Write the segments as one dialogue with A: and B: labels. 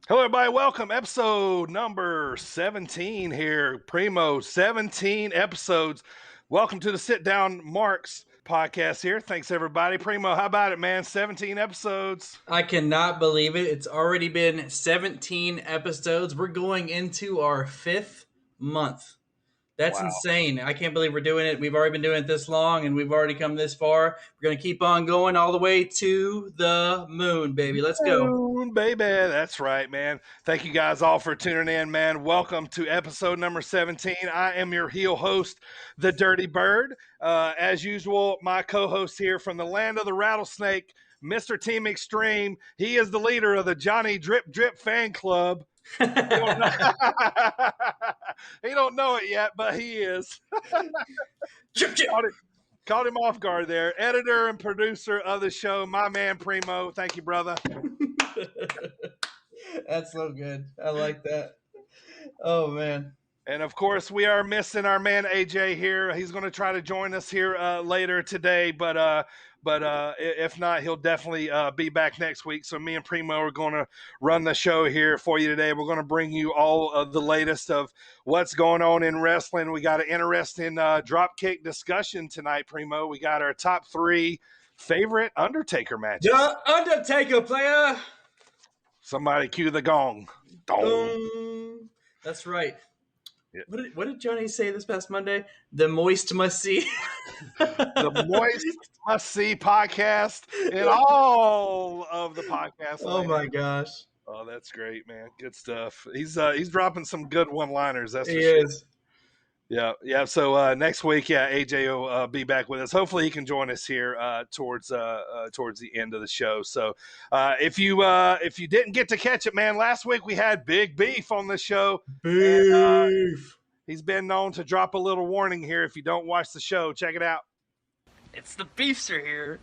A: Hello, everybody. Welcome. Episode number 17 here. Primo, 17 episodes. Welcome to the Sit Down Marks podcast here. Thanks, everybody. Primo, how about it, man? 17 episodes.
B: I cannot believe it. It's already been 17 episodes. We're going into our 5th month. That's
A: Wow.
B: insane. I can't believe we're doing it. We've already been doing it this long, and we've already come this far. We're going to keep on going all the way to the moon, baby. Let's go.
A: Moon, baby. That's right, man. Thank you guys all for tuning in, man. Welcome to episode number 17. I am your heel host, the Dirty Bird. As usual, my co-host here from the land of the rattlesnake, Mr. Team Extreme. He is the leader of the Johnny Drip Drip fan club. He don't know it yet, but he is.
B: Chip, chip.
A: Caught him off guard there. Editor and producer of the show, my man Primo. Thank you, brother.
B: That's so good. I like that. Oh, man.
A: And, of course, we are missing our man AJ here. He's going to try to join us here later today, but if not, he'll definitely be back next week. So me and Primo are going to run the show here for you today. We're going to bring you all of the latest of what's going on in wrestling. We got an interesting dropkick discussion tonight, Primo. We got our top 3 favorite Undertaker matches.
B: The Undertaker, player.
A: Somebody cue the gong. Dong.
B: That's right.
A: Yeah.
B: What did Johnny say this past Monday? The moist must see.
A: The Moist Must See podcast and all of the podcasts.
B: Oh my gosh.
A: Oh, that's great, man. Good stuff. He's dropping some good one-liners. That's for
B: He
A: sure.
B: is.
A: Yeah. So next week, AJ will be back with us. Hopefully, he can join us here towards the end of the show. So if you didn't get to catch it, man, last week we had Big Beef on the show.
B: Beef.
A: And, he's been known to drop a little warning here if you don't watch the show. Check it out.
C: It's the Beefster here,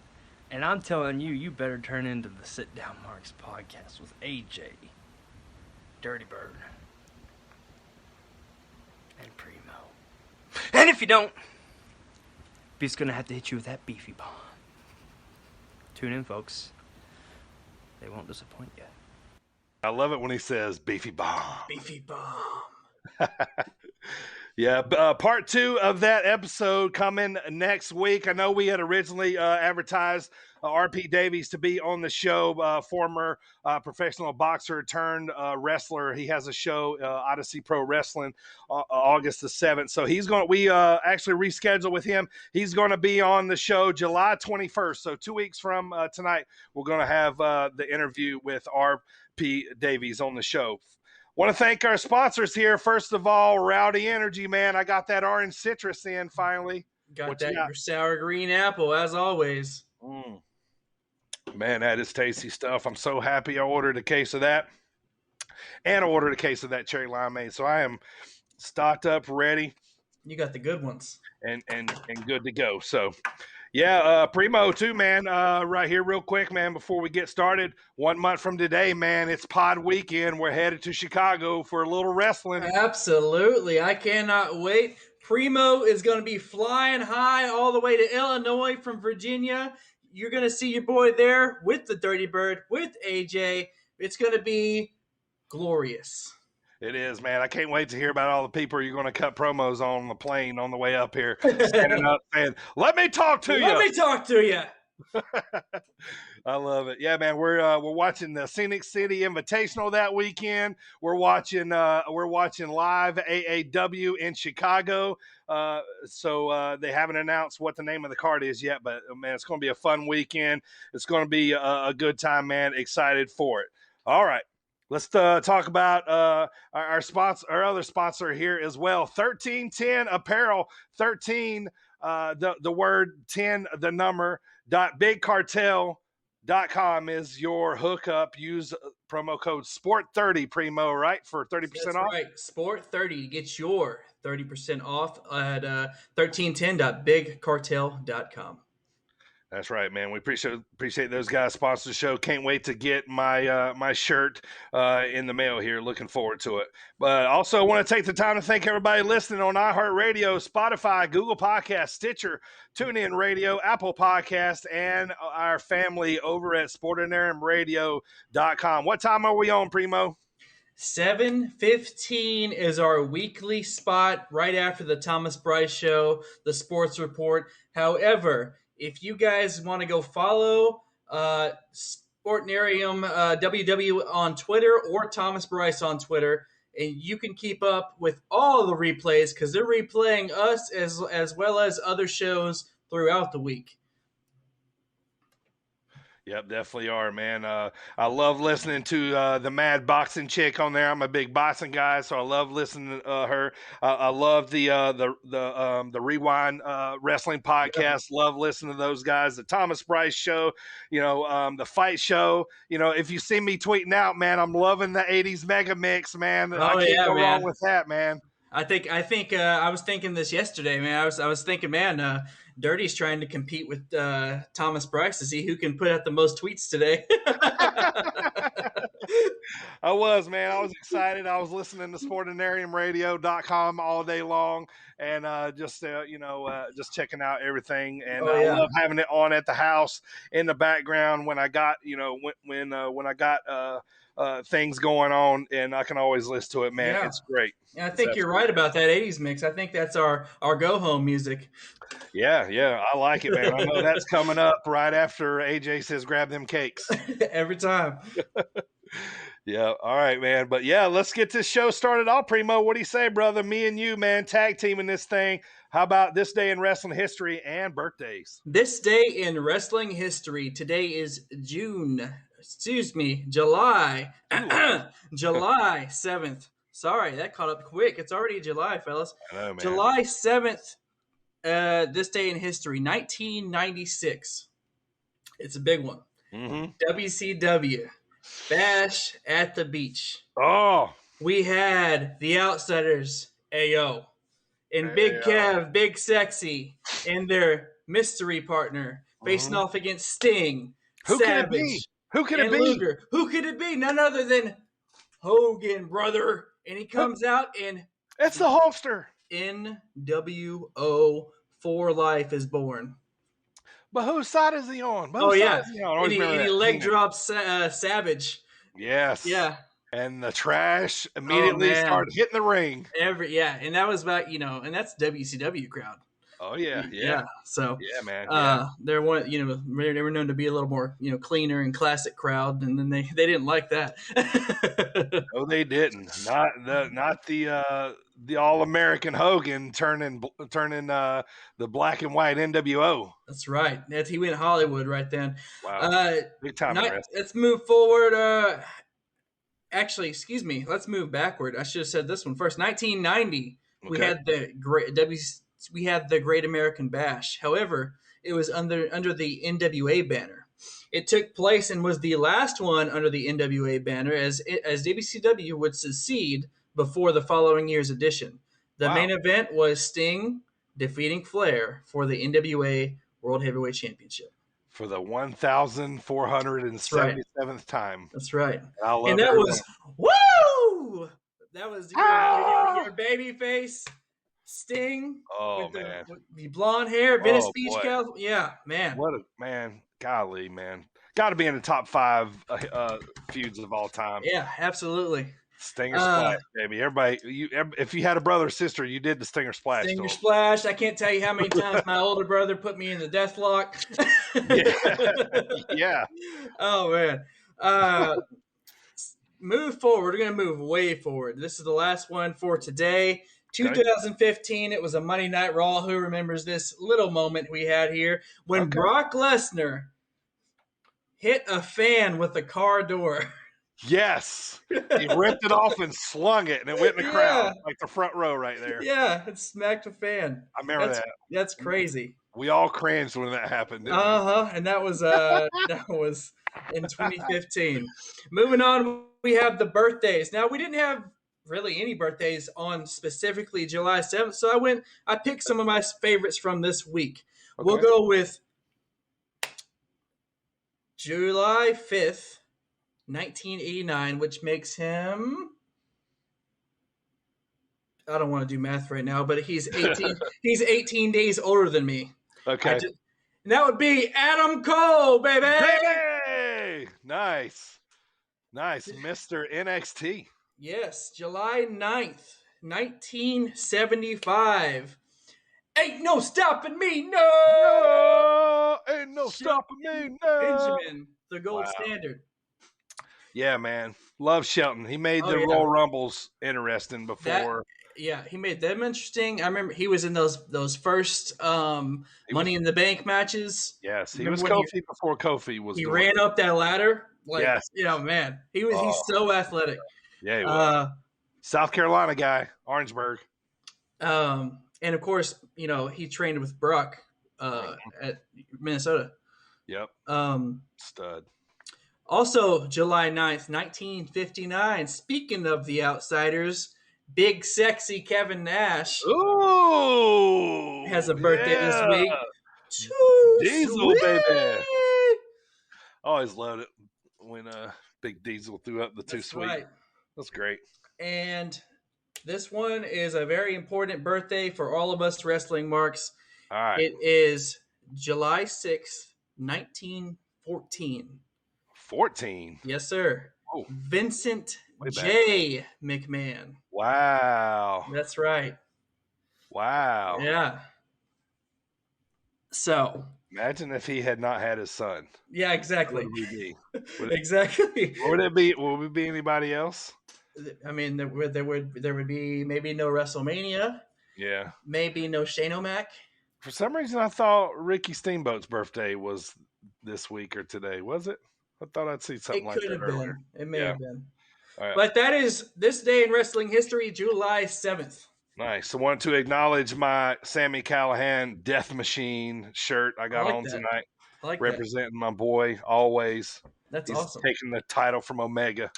C: and I'm telling you, you better turn into the Sit Down Marks podcast with AJ, Dirty Bird, and Primo. And if you don't, Beef's gonna have to hit you with that beefy bomb. Tune in, folks. They won't disappoint you.
A: I love it when he says beefy bomb.
B: Beefy bomb.
A: Yeah, part 2 of that episode coming next week. I know we had originally advertised R.P. Davies to be on the show, former professional boxer turned wrestler. He has a show, Odyssey Pro Wrestling, August the 7th. So we actually rescheduled with him. He's going to be on the show July 21st. So 2 weeks from tonight, we're going to have the interview with R.P. Davies on the show. Want to thank our sponsors here. First of all, Rowdy Energy, man. I got that orange citrus in finally.
B: Got your sour green apple, as always.
A: Man, that is tasty stuff. I'm so happy I ordered a case of that. And I ordered a case of that cherry limeade. So I am stocked up, ready.
B: You got the good ones.
A: And good to go. So, yeah, Primo too, man. Right here real quick, man, before we get started. 1 month from today, man, it's Pod Weekend. We're headed to Chicago for a little wrestling.
B: Absolutely. I cannot wait. Primo is going to be flying high all the way to Illinois from Virginia. You're going to see your boy there with the Dirty Bird, with AJ. It's going to be glorious.
A: It is, man. I can't wait to hear about all the people you're going to cut promos on the plane on the way up here. Standing up saying, let me talk to you.
B: Let me talk to you.
A: I love it. Yeah, man. We're watching the Scenic City Invitational that weekend. We're watching live AAW in Chicago. So they haven't announced what the name of the card is yet, but man, it's going to be a fun weekend. It's going to be a good time, man. Excited for it. All right. Let's talk about our other sponsor here as well. 1310 Apparel. 13 the word 10 the number .bigcartel.com is your hookup. Use promo code SPORT30 Primo, right, for 30%
B: That's
A: off.
B: Right, Sport30 to get your 30% off at 1310.bigcartel.com.
A: That's right, man. We appreciate those guys sponsor the show. Can't wait to get my my shirt in the mail here. Looking forward to it. But also want to take the time to thank everybody listening on iHeartRadio, Spotify, Google Podcasts, Stitcher, TuneIn Radio, Apple Podcasts, and our family over at SportAndAirRadio.com. What time are we on, Primo?
B: 7:15 is our weekly spot right after the Thomas Bryce Show, the Sports Report. However, if you guys want to go follow Sportnarium WW on Twitter or Thomas Bryce on Twitter, and you can keep up with all the replays because they're replaying us as well as other shows throughout the week.
A: Yep, definitely are, man. I love listening to the Mad Boxing chick on there. I'm a big boxing guy, so I love listening to her. I love the Rewind Wrestling podcast. Love listening to those guys. The Thomas Bryce Show, the Fight Show. If you see me tweeting out, man, I'm loving the '80s Mega Mix, man. I can't go wrong with that, man.
B: I think I was thinking this yesterday, man. I was thinking, man, Dirty's trying to compete with Thomas Bryce to see who can put out the most tweets today.
A: I was excited. I was listening to sportinariumradio.com all day long and just checking out everything. And I love having it on at the house in the background when I got, when I got things going on, and I can always listen to it, man. Yeah. It's great.
B: And I think you're right about that 80s mix. I think that's our go-home music.
A: Yeah, I like it, man. I know that's coming up right after AJ says grab them cakes.
B: Every time.
A: Yeah, all right, man. But yeah, let's get this show started off. Primo, what do you say, brother? Me and you, man, tag teaming this thing. How about this day in wrestling history and birthdays?
B: This day in wrestling history. Today is July. July 7th. Sorry, that caught up quick. It's already July, fellas.
A: I know, man.
B: July 7th, this day in history, 1996. It's a big one.
A: Mm-hmm.
B: WCW, Bash at the Beach.
A: Oh.
B: We had the Outsiders, AO, and Big Kev, Big Sexy, and their mystery partner facing off against Sting,
A: Who
B: Savage,
A: could it be? Who could it be?
B: Luger. Who could it be? None other than Hogan, and he comes out and
A: it's the Hulkster.
B: NWO for Life is born.
A: But whose side is he on?
B: And he leg drops Savage.
A: Yes.
B: Yeah.
A: And the trash immediately started hitting the ring.
B: And that was about and that's WCW crowd.
A: Oh yeah.
B: So
A: man.
B: They're they were known to be a little more cleaner and classic crowd, and then they didn't like that.
A: No, they didn't. Not the All-American Hogan turning the black and white NWO.
B: That's right. He went Hollywood right then.
A: Wow. Big time.
B: Let's move forward. Actually, excuse me. Let's move backward. I should have said this one first. 1990. Okay. We had the Great American Bash. However, it was under the NWA banner. It took place and was the last one under the NWA banner as WCW would secede before the following year's edition. The main event was Sting defeating Flair for the NWA World Heavyweight Championship.
A: For the 1,477th time.
B: That's right.
A: And
B: that was, woo! That was your baby face. Sting with the blonde hair, Venice Beach, California. Yeah, man.
A: What a man. Golly, man. Got to be in the top 5 feuds of all time.
B: Yeah, absolutely.
A: Stinger Splash, baby. Everybody, if you had a brother or sister, you did the Stinger Splash.
B: Stinger Splash. I can't tell you how many times my older brother put me in the death lock.
A: Yeah.
B: Oh, man. Move forward. We're going to move way forward. This is the last one for today. 2015, it was a Monday Night Raw. Who remembers this little moment we had here when Brock Lesnar hit a fan with a car door?
A: Yes. He ripped it off and slung it, and it went in the crowd, like the front row right there.
B: Yeah, it smacked a fan.
A: I remember that.
B: That's crazy.
A: We all cringed when that happened, didn't we?
B: And that was in 2015. Moving on, we have the birthdays. Now, we didn't have really any birthdays on specifically July 7th, so I picked some of my favorites from this week. Okay. We'll go with July 5th, 1989, which makes him, I don't want to do math right now, but he's 18 he's 18 days older than me.
A: Okay.
B: And that would be Adam Cole, baby.
A: Nice, Mr. NXT.
B: Yes, July 9th, 1975. Ain't no stopping me, no!
A: No, ain't no
B: Shelton
A: stopping me. No.
B: Benjamin, the gold
A: Wow.
B: standard.
A: Yeah, man. Love Shelton. He made the
B: yeah.
A: Royal Rumbles interesting before.
B: Yeah, he made them interesting. I remember he was in those first Money in the Bank matches.
A: Yes, he
B: Remember
A: was
B: when
A: Kofi before Kofi was
B: he
A: doing
B: ran up that ladder? Like,
A: Yes.
B: Man, he's so athletic.
A: Yeah, he was. South Carolina guy, Orangeburg.
B: And of course, he trained with Brock at Minnesota.
A: Yep. Stud.
B: Also, July 9th, 1959. Speaking of the outsiders, big sexy Kevin Nash has a birthday this week.
A: Diesel, baby. Always loved it when Big Diesel threw up the Too Sweet. Right. That's great.
B: And this one is a very important birthday for all of us wrestling marks.
A: All right.
B: It is July 6th, 1914.
A: 14?
B: Yes, sir.
A: Oh.
B: Vincent J. McMahon.
A: Wow.
B: That's right.
A: Wow.
B: Yeah. So.
A: Imagine if he had not had his son.
B: Yeah, exactly.
A: What would we be?
B: Exactly.
A: Would it be? Would we be anybody else?
B: I mean, there would be maybe no WrestleMania.
A: Yeah.
B: Maybe no Shane O'Mac.
A: For some reason, I thought Ricky Steamboat's birthday was this week or today. Was it? I thought I'd see something like that. It could have
B: been. It may have been.
A: All right.
B: But that is this day in wrestling history, July 7th.
A: Nice. I want to acknowledge my Sammy Callahan Death Machine shirt I got on tonight.
B: I like
A: representing my boy always.
B: That's
A: He's
B: awesome.
A: Taking the title from Omega.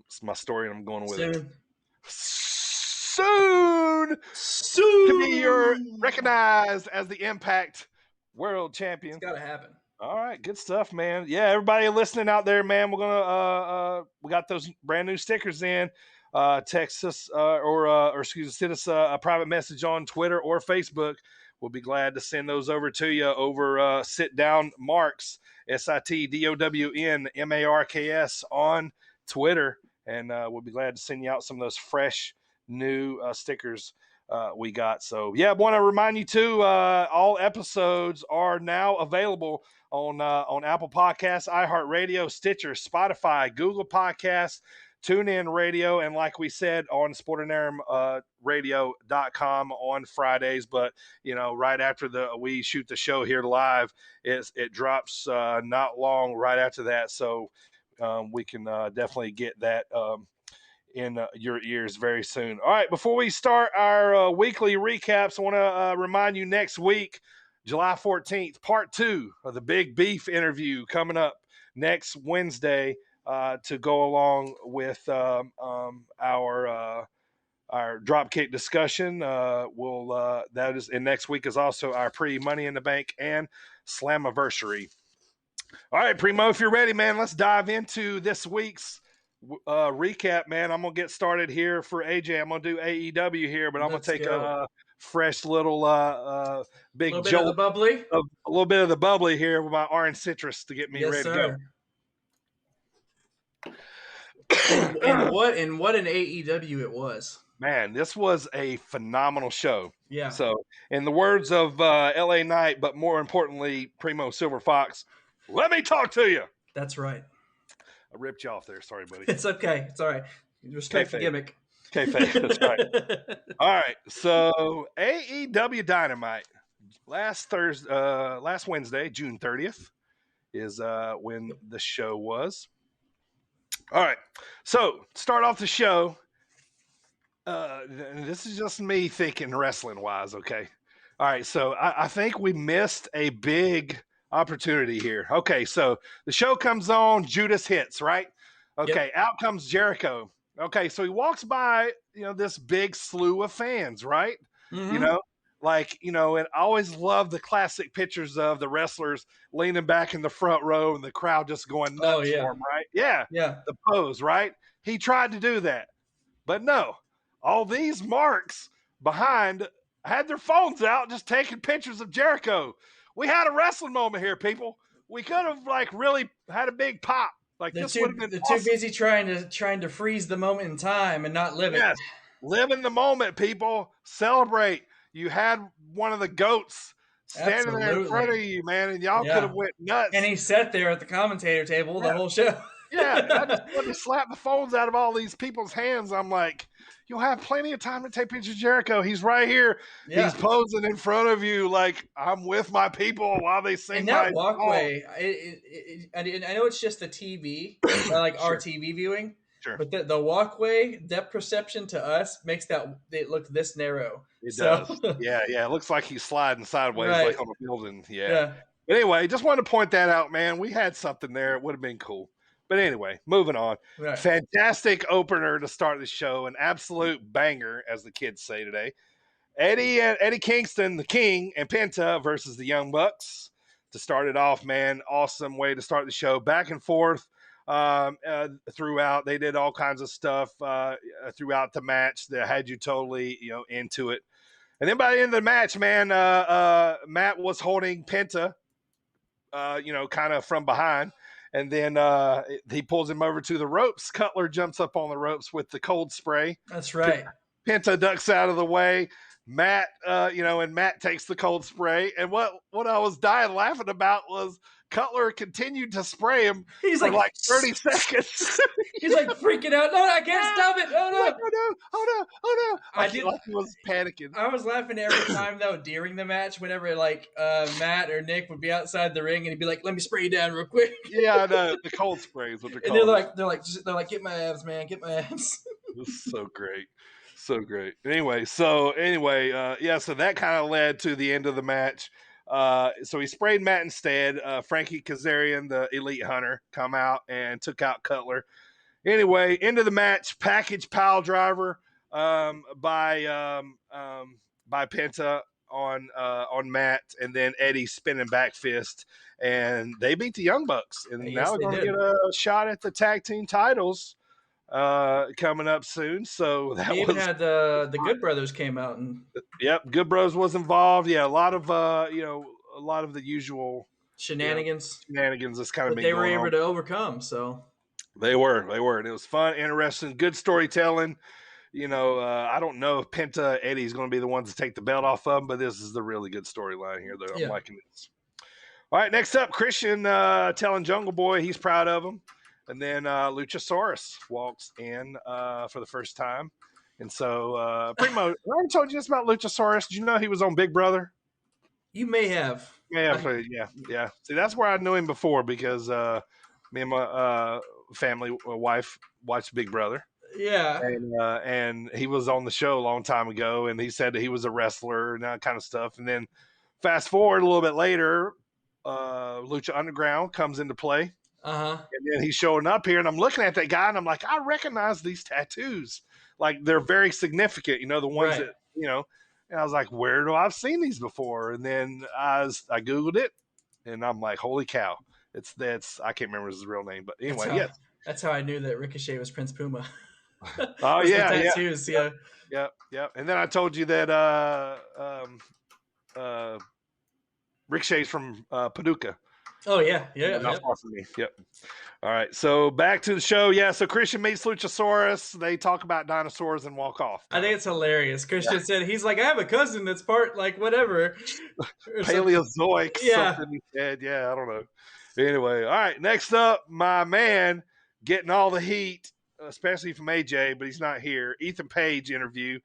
A: It's my story, and I'm going with it. Soon to be recognized as the Impact World Champion.
B: It's got to happen.
A: All right, good stuff, man. Yeah, everybody listening out there, man, we're gonna we got those brand new stickers in. Text us or send us a private message on Twitter or Facebook. We'll be glad to send those over to you over Sit Down Marks, SITDOWNMARKS on Twitter, and we'll be glad to send you out some of those fresh new stickers we got. So yeah, I want to remind you too, all episodes are now available on Apple Podcasts, iHeartRadio, Stitcher, Spotify, Google Podcasts, TuneIn Radio, and like we said, on SportAndAirRadio.com on Fridays. But right after we shoot the show here live, it drops not long right after that. So we can definitely get that in your ears very soon. All right, before we start our weekly recaps, I want to remind you next week, July 14th, part 2 of the Big Beef interview coming up next Wednesday. To go along with our dropkick discussion, that is, and next week is also our pre-Money in the Bank and Slammiversary. All right, Primo, if you're ready, man, let's dive into this week's recap, man. I'm gonna get started here for AJ. I'm gonna do AEW here, but I'm gonna take a fresh little big jolt,
B: of the bubbly,
A: a little bit of the bubbly here with my orange citrus to get me ready to go.
B: and what an AEW it was.
A: Man, this was a phenomenal show.
B: Yeah.
A: So, in the words of LA Knight, but more importantly, Primo Silver Fox, let me talk to you.
B: That's right.
A: I ripped you off there. Sorry, buddy.
B: It's okay. It's all right. Respect the gimmick.
A: Kayfabe. That's right. All right. So, AEW Dynamite last Wednesday, June 30th, is when the show was. All right, so start off the show. This is just me thinking wrestling-wise, okay? All right, so I think we missed a big opportunity here. Okay, so the show comes on, Judas hits, right? Okay, yep. Out comes Jericho. Okay, so he walks by, this big slew of fans, right?
B: Mm-hmm.
A: And I always love the classic pictures of the wrestlers leaning back in the front row and the crowd just going nuts for him, right? Yeah. The pose, right? He tried to do that. But no, all these marks behind had their phones out just taking pictures of Jericho. We had a wrestling moment here, people. We could have really had a big pop Like
B: They're
A: this would
B: too
A: have been
B: they're too
A: awesome.
B: busy trying to freeze the moment in time and not live
A: Yes, live in the moment, people. Celebrate. You had one of the goats
B: it.
A: standing there in front of
B: Absolutely.
A: you, man, and y'all could
B: Yeah.
A: have went
B: And
A: nuts.
B: he sat there at the commentator table the
A: Yeah,
B: whole show.
A: yeah. I just wanted to slap the phones out of all these people's hands. I'm like, you'll have plenty of time to take pictures of Jericho. He's right here. He's
B: Yeah.
A: posing in front of you like I'm with my people while they sing
B: And
A: my
B: that
A: song.
B: walkway, I know it's just the TV, like our
A: Sure,
B: TV viewing,
A: sure.
B: but the walkway depth perception to us makes that it look this narrow.
A: It
B: So,
A: does. Yeah, yeah. It looks like he's sliding sideways
B: right,
A: like on a building. Yeah.
B: yeah,
A: But anyway, just wanted to point that out, man. We had something there. It would have been cool. But anyway, moving on.
B: right.
A: Fantastic opener to start the show. An absolute banger, as the kids say today. Eddie Kingston, the King, and Penta versus the Young Bucks. To start it off, man. Awesome way to start the show. Back and forth throughout. They did all kinds of stuff throughout the match that had you totally, into it. And then by the end of the match, man, Matt was holding Penta, kind of from behind. And then he pulls him over to the ropes. Cutler jumps up on the ropes with the cold spray.
B: That's right.
A: Penta ducks out of the way. Matt, and Matt takes the cold spray. And what I was dying laughing about was Cutler continued to spray him
B: He's
A: for
B: like
A: 30 seconds.
B: He's like freaking out. No, I can't stop it. Oh no.
A: Oh no. Like he was panicking.
B: I was laughing every time though during the match. Whenever Matt or Nick would be outside the ring and he'd be like, "Let me spray you down real quick."
A: Yeah, I know. The cold spray is what they're
B: and
A: called.
B: they're like, "Get my abs, man. Get my abs."
A: This is so great. So great. Anyway, so that kind of led to the end of the match. So he sprayed Matt instead. Frankie Kazarian, the Elite Hunter, come out and took out Cutler. Anyway, into the match, package pile driver by Penta on Matt, and then Eddie spinning back fist, and they beat the Young Bucks, and now they're going to get a shot at the tag team titles coming up soon. So that
B: They even had the Good Brothers came out and
A: Good Bros was involved. Yeah, a lot of the usual
B: shenanigans.
A: That's kind of
B: But they were able to overcome. So
A: they were, and it was fun, interesting, good storytelling. I don't know if Penta Eddie's going to be the ones to take the belt off of them, but this is the really good storyline here, though. I'm liking this. All right, next up, Christian telling Jungle Boy he's proud of him. And then Luchasaurus walks in for the first time. And so, Primo, I told you this about Luchasaurus. Did you know he was on Big Brother?
B: You may have.
A: Yeah. See, that's where I knew him before because me and my family, my wife, watched Big Brother.
B: Yeah.
A: And he was on the show a long time ago, and he said that he was a wrestler and that kind of stuff. And then fast forward a little bit later, Lucha Underground comes into play.
B: Uh-huh.
A: And then he's showing up here, and I'm looking at that guy, and I'm like, I recognize these tattoos. Like, they're very significant, the ones that, and I was like, where do I've seen these before? And then I Googled it, and I'm like, holy cow. I can't remember his real name, but anyway,
B: That's how I knew that Ricochet was Prince Puma.
A: Oh, yeah.
B: Tattoos, yeah.
A: Yep. And then I told you that Ricochet's from Paducah.
B: Oh, yeah.
A: Not far from me. Yep. All right. So back to the show. Yeah. So Christian meets Luchasaurus. They talk about dinosaurs and walk off.
B: I think it's hilarious. Christian said, he's like, I have a cousin that's part, like, whatever.
A: Paleozoic.
B: Yeah.
A: Something he said. Yeah. I don't know. Anyway. All right. Next up, my man getting all the heat, especially from AJ, but he's not here. Ethan Page interview.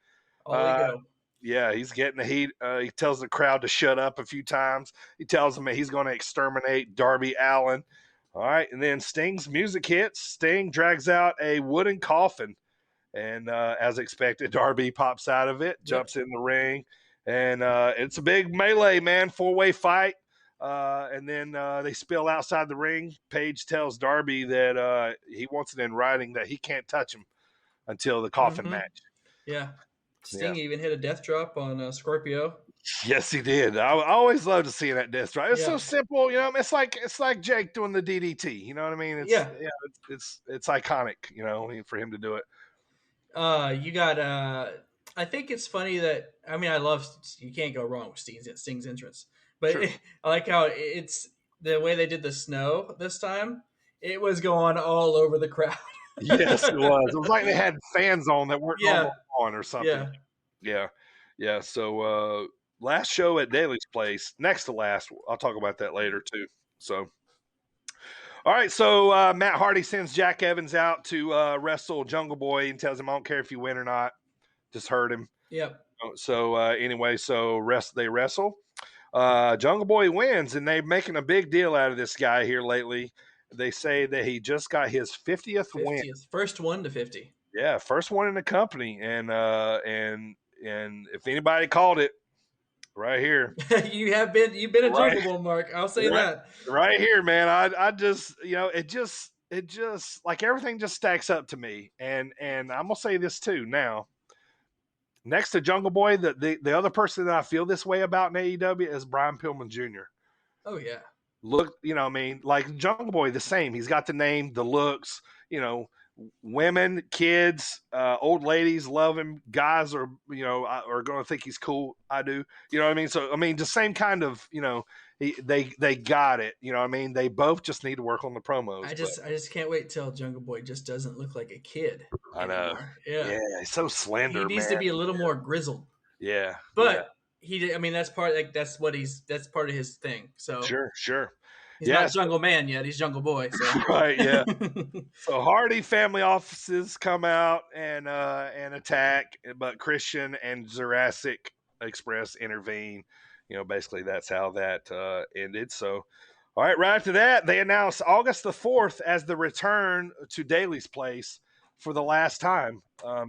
A: Yeah, he's getting the heat. He tells the crowd to shut up a few times. He tells them that he's going to exterminate Darby Allin. All right, and then Sting's music hits. Sting drags out a wooden coffin, and as expected, Darby pops out of it, jumps in the ring, and it's a big melee, man, 4-way fight. And then they spill outside the ring. Page tells Darby that he wants it in writing that he can't touch him until the coffin match.
B: Yeah. Sting even hit a death drop on Scorpio.
A: Yes, he did. I always love to see that death drop. It's so simple, It's like Jake doing the DDT. You know what I mean? It's iconic, for him to do it.
B: You got. I think it's funny that I love. You can't go wrong with Sting's entrance, but I like how it's the way they did the snow this time. It was going all over the crowd.
A: Yes, it was. It was like they had fans on that weren't
B: Yeah.
A: normally on or something. Yeah. So last show at Daly's place, next to last. I'll talk about that later too. So, all right. So Matt Hardy sends Jack Evans out to wrestle Jungle Boy and tells him, "I don't care if you win or not, just hurt him."
B: Yep.
A: So anyway, they wrestle. Jungle Boy wins, and they're making a big deal out of this guy here lately. They say that he just got his 50th win.
B: First one to 50.
A: Yeah, first one in the company, and if anybody called it, right here.
B: You've been a Jungle Boy, Mark. I'll say that.
A: Right here, man. I just, it just like everything just stacks up to me, and I'm gonna say this too now. Next to Jungle Boy, the other person that I feel this way about in AEW is Brian Pillman Jr.
B: Oh yeah.
A: Look, like Jungle Boy, the same. He's got the name, the looks, women, kids, old ladies love him. Guys are going to think he's cool. I do. You know what I mean? So, the same kind of, they got it. You know what I mean? They both just need to work on the promos.
B: I just can't wait till Jungle Boy just doesn't look like a kid
A: anymore. I know. Yeah. He's so slender.
B: He needs to be a little more grizzled.
A: Yeah.
B: But that's part that's part of his thing. So
A: sure.
B: He's not Jungle Man yet. He's Jungle Boy. So.
A: Right, yeah. So Hardy family offices come out and attack, but Christian and Jurassic Express intervene. Basically that's how that ended. So, all right, right after that, they announced August the 4th as the return to Daly's place for the last time.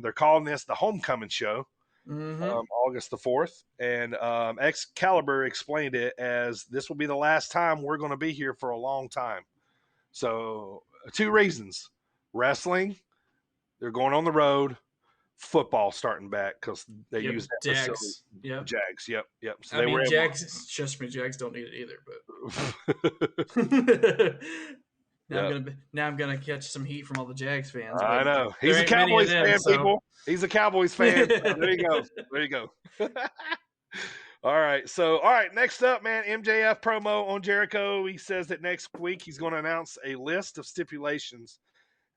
A: They're calling this the Homecoming Show.
B: Mm-hmm.
A: August the 4th, and Excalibur explained it as this will be the last time we're going to be here for a long time. So 2 reasons: wrestling, they're going on the road; football starting back because they use that
B: Jags.
A: Yep. Jags. Yep. So
B: Jags. Trust me, Jags don't need it either. But now I'm gonna catch some heat from all the Jags fans.
A: I know he's a Cowboys fan, people. He's a Cowboys fan. There you go. All right. Next up, man, MJF promo on Jericho. He says that next week he's going to announce a list of stipulations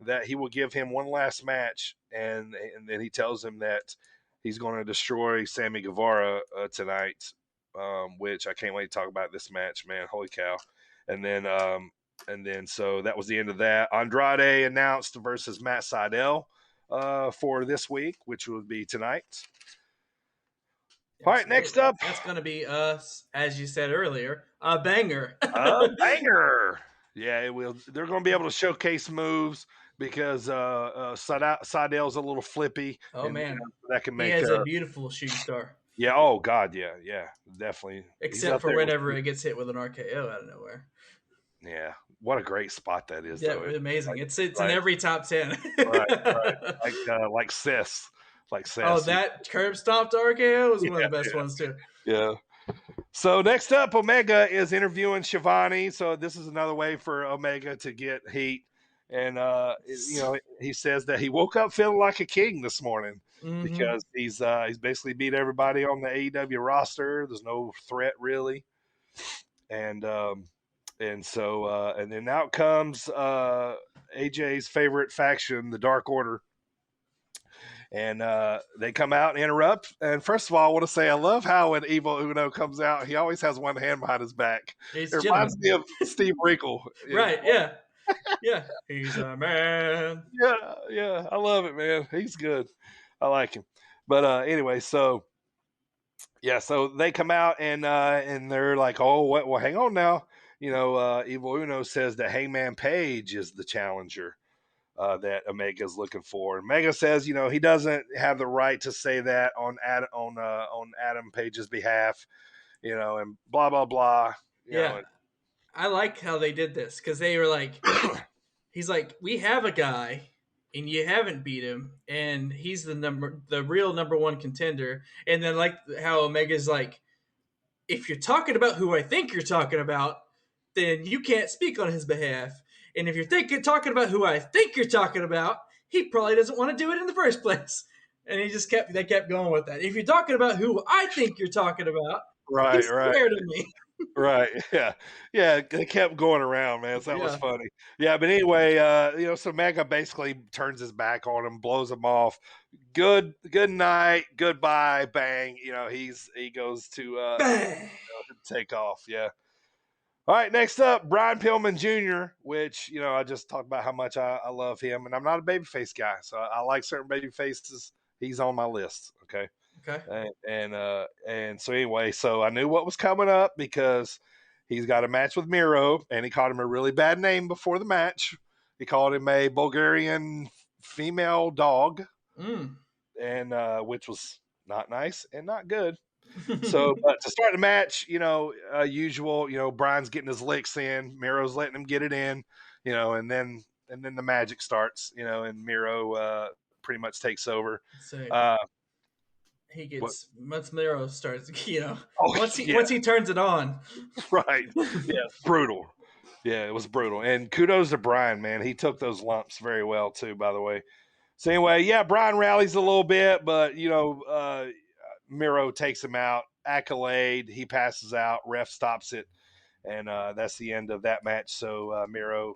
A: that he will give him one last match, and then he tells him that he's going to destroy Sammy Guevara tonight, which I can't wait to talk about this match, man. Holy cow! And then so that was the end of that. Andrade announced versus Matt Sydal for this week, which will be tonight. All right, next up.
B: That's going to be, as you said earlier, a banger.
A: A banger. Yeah, it will. They're going to be able to showcase moves because Sydal's a little flippy.
B: Oh, man.
A: That can make
B: he has a beautiful shooting star.
A: Yeah, oh, God, yeah, definitely.
B: Except for whenever it gets hit with an RKO out of nowhere.
A: Yeah, what a great spot that is.
B: Yeah, though. Amazing. It's in every top 10.
A: right. Like Sis.
B: Oh, that curb stomped RKO was one of the best ones too.
A: Yeah. So next up, Omega is interviewing Shivani. So this is another way for Omega to get heat. And he says that he woke up feeling like a king this morning because he's basically beat everybody on the AEW roster. There's no threat really. And then out comes AJ's favorite faction, the Dark Order. And they come out and interrupt. And first of all, I want to say I love how when Evil Uno comes out, he always has one hand behind his back. It reminds me of Steve Regal.
B: Right, yeah. Yeah. He's a man.
A: Yeah. I love it, man. He's good. I like him. But anyway, so they come out and they're like, oh, what? Well, hang on now. Evil Uno says that Hangman Page is the challenger that Omega is looking for. Omega says, he doesn't have the right to say that on Adam Page's behalf, and blah blah blah.
B: I like how they did this because they were like, he's like, we have a guy and you haven't beat him, and he's the real number one contender. And then like how Omega's like, if you're talking about who I think you're talking about, then you can't speak on his behalf. And if you're talking about who I think you're talking about, he probably doesn't want to do it in the first place. And they kept going with that. If you're talking about who I think you're talking about,
A: Right,
B: He's
A: right.
B: scared of me.
A: Right. Yeah. Yeah. They kept going around, man. So that was
B: Yeah.
A: funny. Yeah. But anyway, so Mega basically turns his back on him, blows him off. Good night. Goodbye. Bang. He goes to
B: Bang.
A: take off. Yeah. All right. Next up, Brian Pillman Jr., which, I just talked about how much I love him. And I'm not a babyface guy. So I like certain baby faces. He's on my list. Okay.
B: Okay.
A: And so anyway, so I knew what was coming up because he's got a match with Miro, and he called him a really bad name before the match. He called him a Bulgarian female dog, and which was not nice and not good. So, but to start the match, usual, Brian's getting his licks in, Miro's letting him get it in, and then the magic starts, and Miro pretty much takes over.
B: He gets once Miro starts,
A: Oh,
B: once he turns it on.
A: Right. Yeah, brutal. Yeah, it was brutal. And kudos to Brian, man. He took those lumps very well too, by the way. So anyway, yeah, Brian rallies a little bit, but Miro takes him out. Accolade, he passes out. Ref stops it, and that's the end of that match. So Miro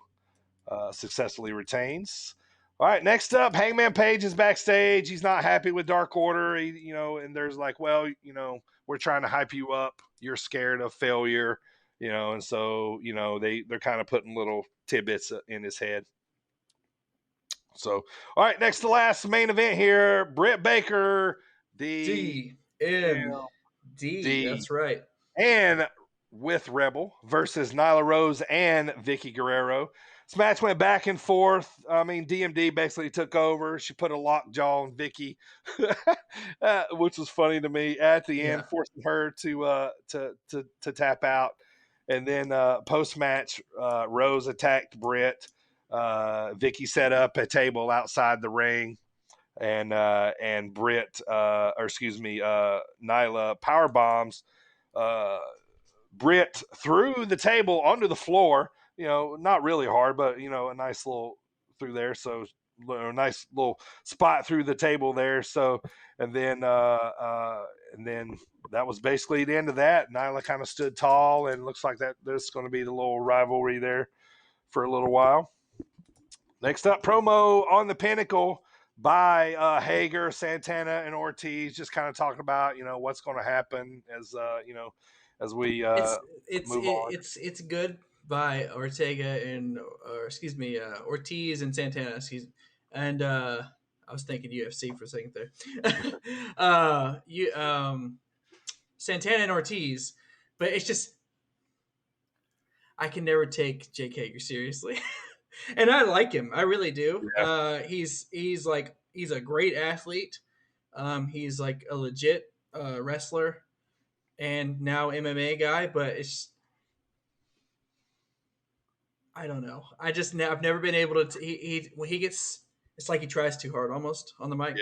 A: successfully retains. All right, next up, Hangman Page is backstage. He's not happy with Dark Order. And there's like, well, we're trying to hype you up. You're scared of failure, and so, they're kind of putting little tidbits in his head. So, all right, next to last main event here, Britt Baker,
B: DMD. That's right.
A: And with Rebel versus Nyla Rose and Vicky Guerrero. This match went back and forth. I mean, DMD basically took over. She put a lockjaw on Vicky, which was funny to me at the end, forcing her to tap out. And then post match, Rose attacked Britt. Vicky set up a table outside the ring, and Britt, Nyla power bombs Britt through the table onto the floor. Not really hard, but a nice little through there. So a nice little spot through the table there. So and then that was basically the end of that. Nyla kind of stood tall, and looks like that there's going to be the little rivalry there for a little while. Next up, promo on the Pinnacle by Hager, Santana, and Ortiz, just kind of talking about what's going to happen as as we move on.
B: It's good by Ortiz and Santana. And I was thinking UFC for a second there. Santana and Ortiz, but it's just I can never take Jake Hager seriously. And I like him. I really do. Yeah. He's a great athlete. He's like a legit wrestler and now MMA guy, but I don't know. I've never been able to. When he gets, it's like he tries too hard almost on the mic.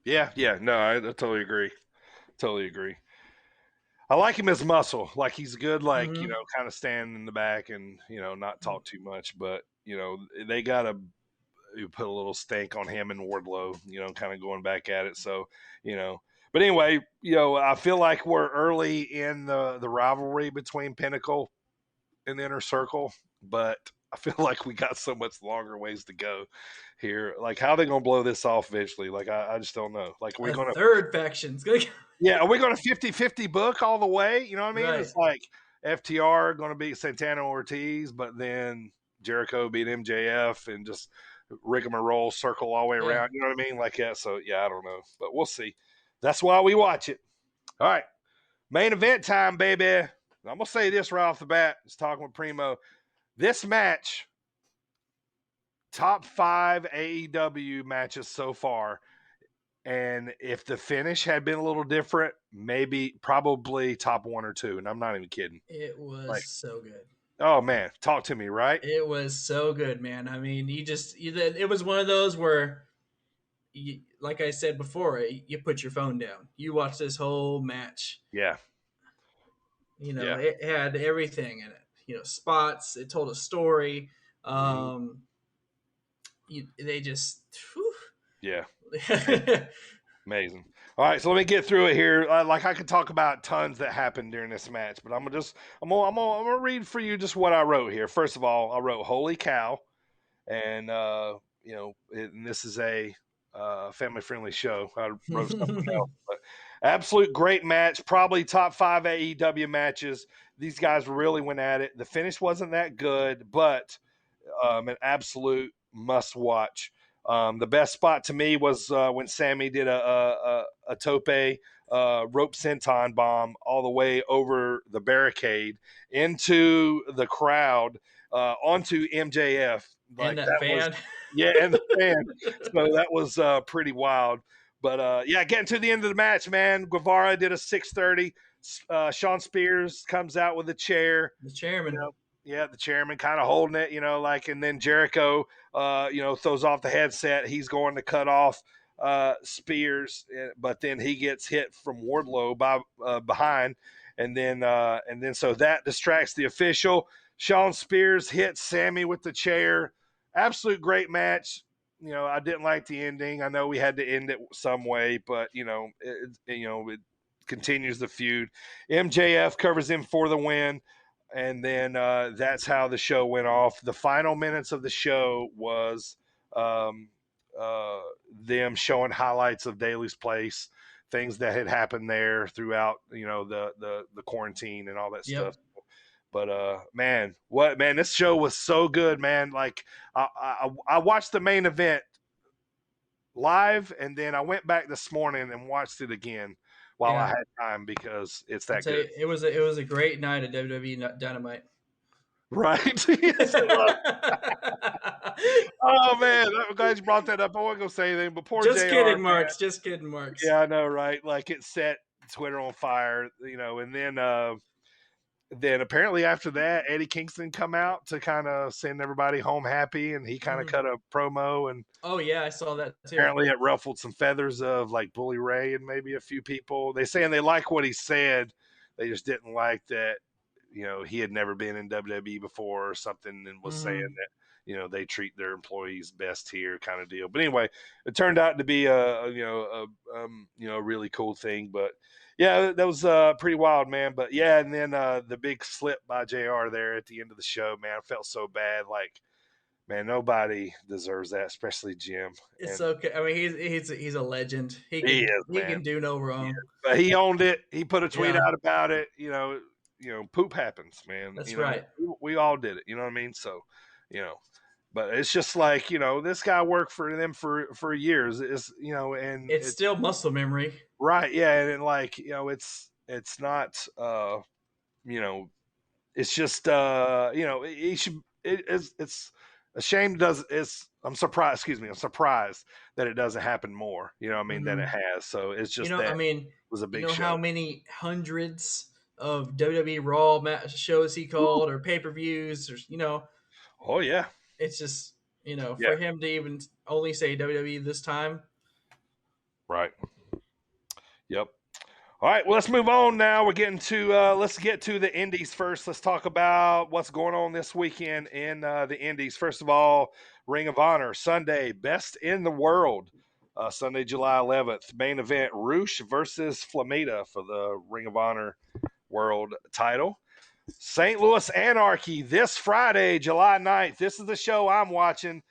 A: Yeah. No, I totally agree. I like him as muscle. Like he's good. Like kind of stand in the back and not talk too much. But they gotta put a little stank on him and Wardlow. Kind of going back at it. So But anyway, I feel like we're early in the rivalry between Pinnacle and Inner Circle, but I feel like we got so much longer ways to go here. Like, how are they going to blow this off eventually? Like, I just don't know. Like, we're going to
B: third faction's going to.
A: Yeah, are we going to 50-50 book all the way? You know what I mean?
B: Right.
A: It's like FTR going to beat Santana Ortiz, but then Jericho beat MJF and just rigmarole circle all the way around. You know what I mean? Like that. So yeah, I don't know, but we'll see. That's why we watch it. All right. Main event time, baby. I'm going to say this right off the bat. Just talking with Primo. This match, top 5 AEW matches so far. And if the finish had been a little different, probably top 1 or 2. And I'm not even kidding.
B: It was so good.
A: Oh, man. Talk to me, right?
B: It was so good, man. I mean, it was one of those where, like I said before, you put your phone down. You watch this whole match.
A: Yeah.
B: It had everything in it. Spots. It told a story. They just. Whew.
A: Yeah. Amazing. All right, so let me get through it here. Like I could talk about tons that happened during this match, but I'm gonna read for you just what I wrote here. First of all, I wrote "Holy cow," and and this is a family-friendly show. I wrote something else, but absolute great match, probably top 5 AEW matches. These guys really went at it. The finish wasn't that good, but an absolute must-watch. The best spot to me was when Sammy did a tope rope senton bomb all the way over the barricade into the crowd onto MJF.
B: And that fan.
A: And the fan. So that was pretty wild. But getting to the end of the match, man, Guevara did a 630. Sean Spears comes out with a chair.
B: The chairman.
A: The chairman kind of holding it, and then Jericho, throws off the headset. He's going to cut off Spears, but then he gets hit from Wardlow behind, and then so that distracts the official. Sean Spears hits Sammy with the chair. Absolute great match. I didn't like the ending. I know we had to end it some way, but it continues the feud. MJF covers him for the win. And then that's how the show went off. The final minutes of the show was them showing highlights of Daly's Place, things that had happened there throughout, the quarantine and all that stuff. But man, this show was so good, man. Like I watched the main event live, and then I went back this morning and watched it again while I had time because it's that good.
B: It was a great night at WWE Dynamite.
A: Right. Oh man, I'm glad you brought that up. I wasn't gonna say anything, but poor
B: Just
A: JR,
B: kidding, Marks. Just kidding, Marks.
A: Yeah, I know, right? Like it set Twitter on fire, and then apparently after that, Eddie Kingston come out to kind of send everybody home happy, and he kind of cut a promo. And
B: oh yeah, I saw that too.
A: Apparently it ruffled some feathers of like Bully Ray and maybe a few people. They saying they like what he said, they just didn't like that he had never been in WWE before or something, and was saying that they treat their employees best here, kind of deal. But anyway, it turned out to be a really cool thing. But yeah, that was pretty wild, man. But yeah, and then the big slip by JR there at the end of the show, man, I felt so bad. Like, man, nobody deserves that, especially Jim.
B: It's okay. I mean, he's a legend. He can do no wrong.
A: But he owned it. He put a tweet out about it. Poop happens, man.
B: That's right.
A: We all did it. You know what I mean? So, but it's just like, this guy worked for them for years. And
B: it's still muscle memory.
A: Right. Yeah. And like, it's not, it's just, he should, it's a shame. I'm surprised that it doesn't happen more, than it has. So it's just, it was a big show.
B: How many hundreds of WWE Raw shows he called or pay-per-views or,
A: oh yeah.
B: It's just, for him to even only say WWE this time.
A: Right. Yep. All right. Well, let's move on now. We're getting to, let's get to the indies first. Let's talk about what's going on this weekend in the indies. First of all, Ring of Honor, Sunday, Best in the World. Sunday, July 11th. Main event, Roosh versus Flamita for the Ring of Honor World title. St. Louis Anarchy this Friday, July 9th. This is the show I'm watching.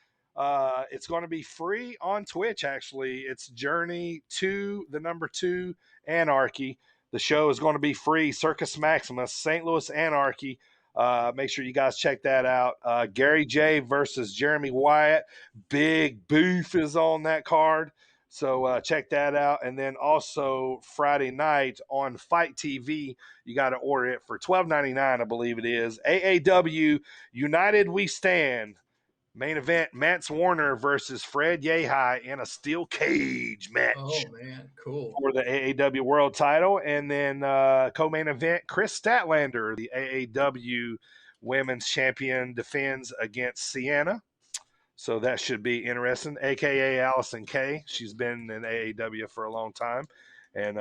A: It's going to be free on Twitch, actually. It's Journey to the number 2 Anarchy. The show is going to be free. Circus Maximus, St. Louis Anarchy. Make sure you guys check that out. Gary J versus Jeremy Wyatt. Big beef is on that card. So check that out. And then also Friday night on Fight TV, you got to order it for $12.99, I believe it is. AAW United We Stand. Main event, Mance Warner versus Fred Yehi in a steel cage match.
B: Oh, man, cool.
A: For the AAW World title. And then co-main event, Chris Statlander, the AAW Women's Champion, defends against Sienna. So that should be interesting, a.k.a. Allison Kay. She's been in AAW for a long time and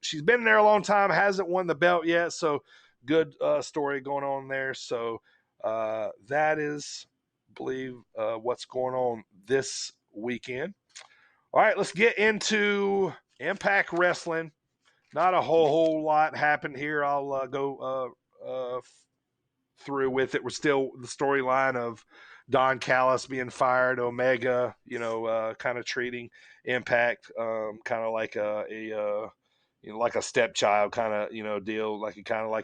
A: she's been there a long time, hasn't won the belt yet. So good story going on there. So that is, I believe, what's going on this weekend. All right, let's get into Impact Wrestling. Not a whole lot happened here. I'll go through with it. We're still the storyline of Don Callis being fired, Omega, kind of treating Impact kind of like like a stepchild kind of deal, like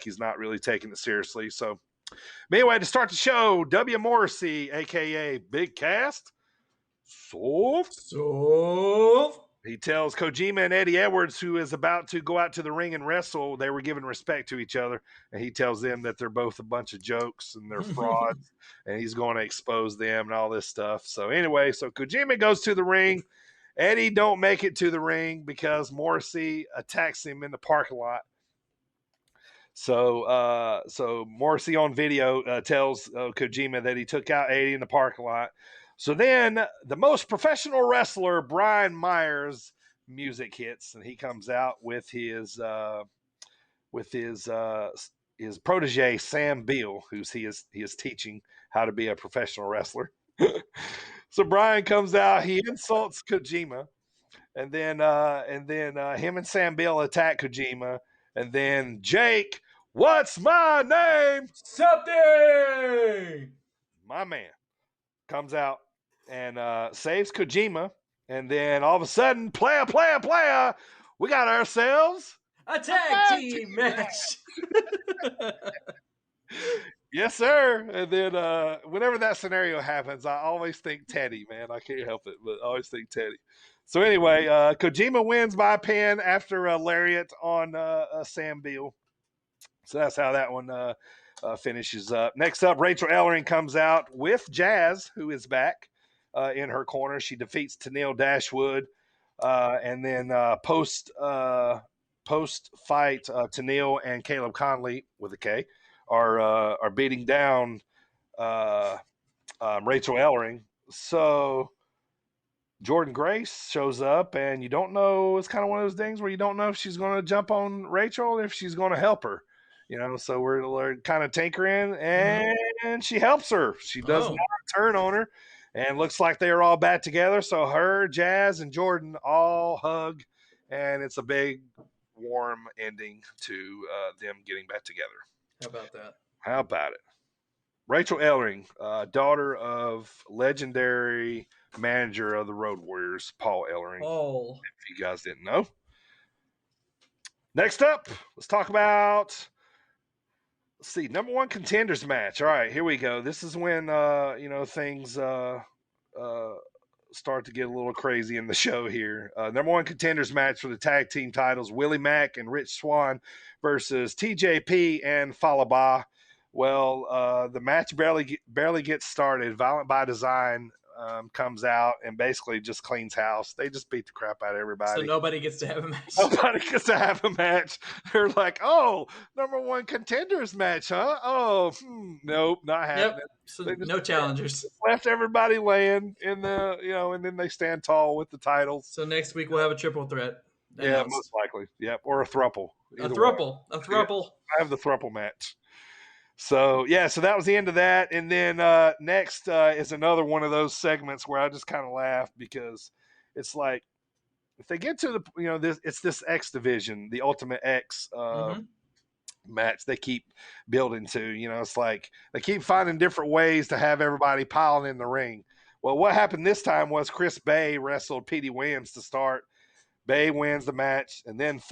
A: he's not really taking it seriously. So, but anyway, to start the show, W. Morrissey, aka Big Cast, he tells Kojima and Eddie Edwards, who is about to go out to the ring and wrestle, they were giving respect to each other. And he tells them that they're both a bunch of jokes and they're frauds. And he's going to expose them and all this stuff. So anyway, so Kojima goes to the ring. Eddie don't make it to the ring because Morrissey attacks him in the parking lot. So Morrissey on video tells Kojima that he took out Eddie in the parking lot. So then the most professional wrestler, Brian Myers, music hits, and he comes out with his protege, Sam Beal, he is teaching how to be a professional wrestler. So Brian comes out, he insults Kojima, and then him and Sam Beal attack Kojima, and then Jake, what's my name?
B: Something!
A: My man comes out and saves Kojima, and then all of a sudden, player, we got ourselves
B: a tag team match.
A: Yes, sir. And then whenever that scenario happens, I always think Teddy, man. I can't help it, but I always think Teddy. So anyway, Kojima wins by pin after a lariat on Sam Beal. So that's how that one finishes up. Next up, Rachel Ellering comes out with Jazz, who is back in her corner. She defeats Tenille Dashwood. And then post fight, Tenille and Caleb Conley with a K are beating down Rachel Ellering. So Jordan Grace shows up, and you don't know. It's kind of one of those things where you don't know if she's going to jump on Rachel or if she's going to help her. So we're kind of tinkering, and she helps her. She does not turn on her, and looks like they are all back together. So her, Jazz, and Jordan all hug, and it's a big, warm ending to them getting back together.
B: How about that?
A: How about it? Rachel Ellering, daughter of legendary manager of the Road Warriors, Paul Ellering.
B: Oh.
A: If you guys didn't know. Next up, let's talk about, let's see, number one contenders match. All right, here we go. This is when, things start to get a little crazy in the show here. Number one contenders match for the tag team titles, Willie Mack and Rich Swann versus TJP and Falaba. Well, the match barely gets started. Violent by Design comes out and basically just cleans house. They just beat the crap out of everybody.
B: So nobody gets to have a match.
A: Nobody gets to have a match. They're like, oh, number one contenders match, huh? Oh, nope, not happening.
B: Yep. So no challengers.
A: Left everybody laying in the, and then they stand tall with the titles.
B: So next week we'll have a triple threat.
A: Yeah, most likely. Yep, or a thruple.
B: A thruple.
A: I have the thruple match. So that was the end of that. And then next is another one of those segments where I just kind of laugh because it's like if they get to the this X division, the Ultimate X match they keep building to. It's like they keep finding different ways to have everybody piling in the ring. Well, what happened this time was Chris Bay wrestled Petey Williams to start. Bay wins the match, and then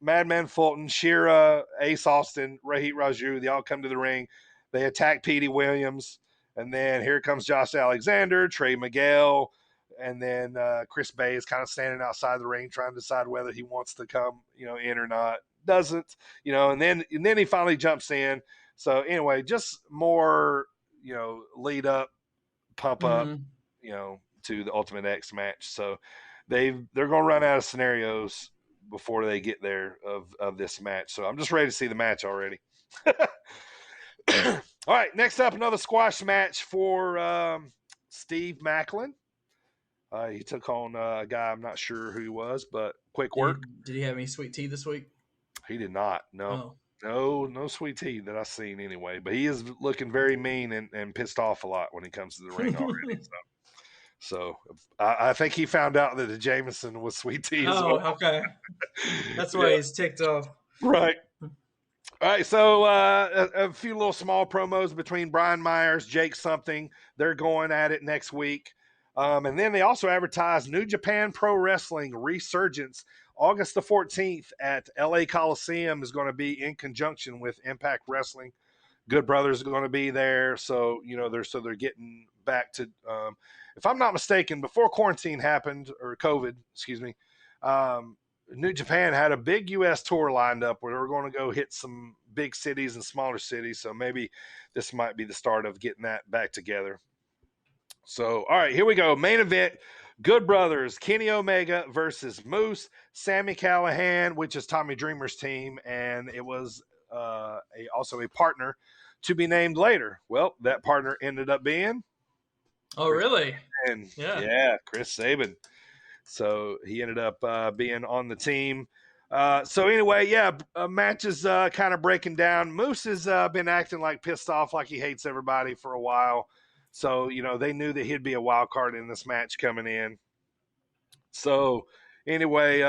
A: Madman Fulton, Shira, Ace Austin, Rohit Raju, they all come to the ring. They attack Petey Williams, and then here comes Josh Alexander, Trey Miguel, and then Chris Bay is kind of standing outside the ring trying to decide whether he wants to come, in or not. Doesn't, and then he finally jumps in. So anyway, just more, lead up, pump up, to the Ultimate X match. So they're going to run out of scenarios before they get there of this match. So I'm just ready to see the match already. All right, next up, another squash match for Steve Macklin. He took on a guy, I'm not sure who he was, but quick work.
B: Did he have any sweet tea this week?
A: He did not. No. No sweet tea that I've seen anyway. But he is looking very mean and pissed off a lot when he comes to the ring already. So I think he found out that the Jameson was sweet tea as
B: Oh,
A: well.
B: okay. That's why he's ticked off.
A: Right. All right, so a few little small promos between Brian Myers, Jake something. They're going at it next week. And then they also advertise New Japan Pro Wrestling Resurgence. August the 14th at LA Coliseum is going to be in conjunction with Impact Wrestling. Good Brothers are going to be there. So, they're getting back to, if I'm not mistaken, before quarantine happened, or COVID, excuse me, New Japan had a big U.S. tour lined up where they were going to go hit some big cities and smaller cities. So maybe this might be the start of getting that back together. So, all right, here we go. Main event, Good Brothers, Kenny Omega versus Moose, Sami Callihan, which is Tommy Dreamer's team, and it was also a partner to be named later. Well, that partner ended up being...
B: Oh, really?
A: Yeah, Chris Sabin. So he ended up being on the team. So anyway, match is kind of breaking down. Moose has been acting like pissed off, like he hates everybody for a while. So, they knew that he'd be a wild card in this match coming in. So anyway,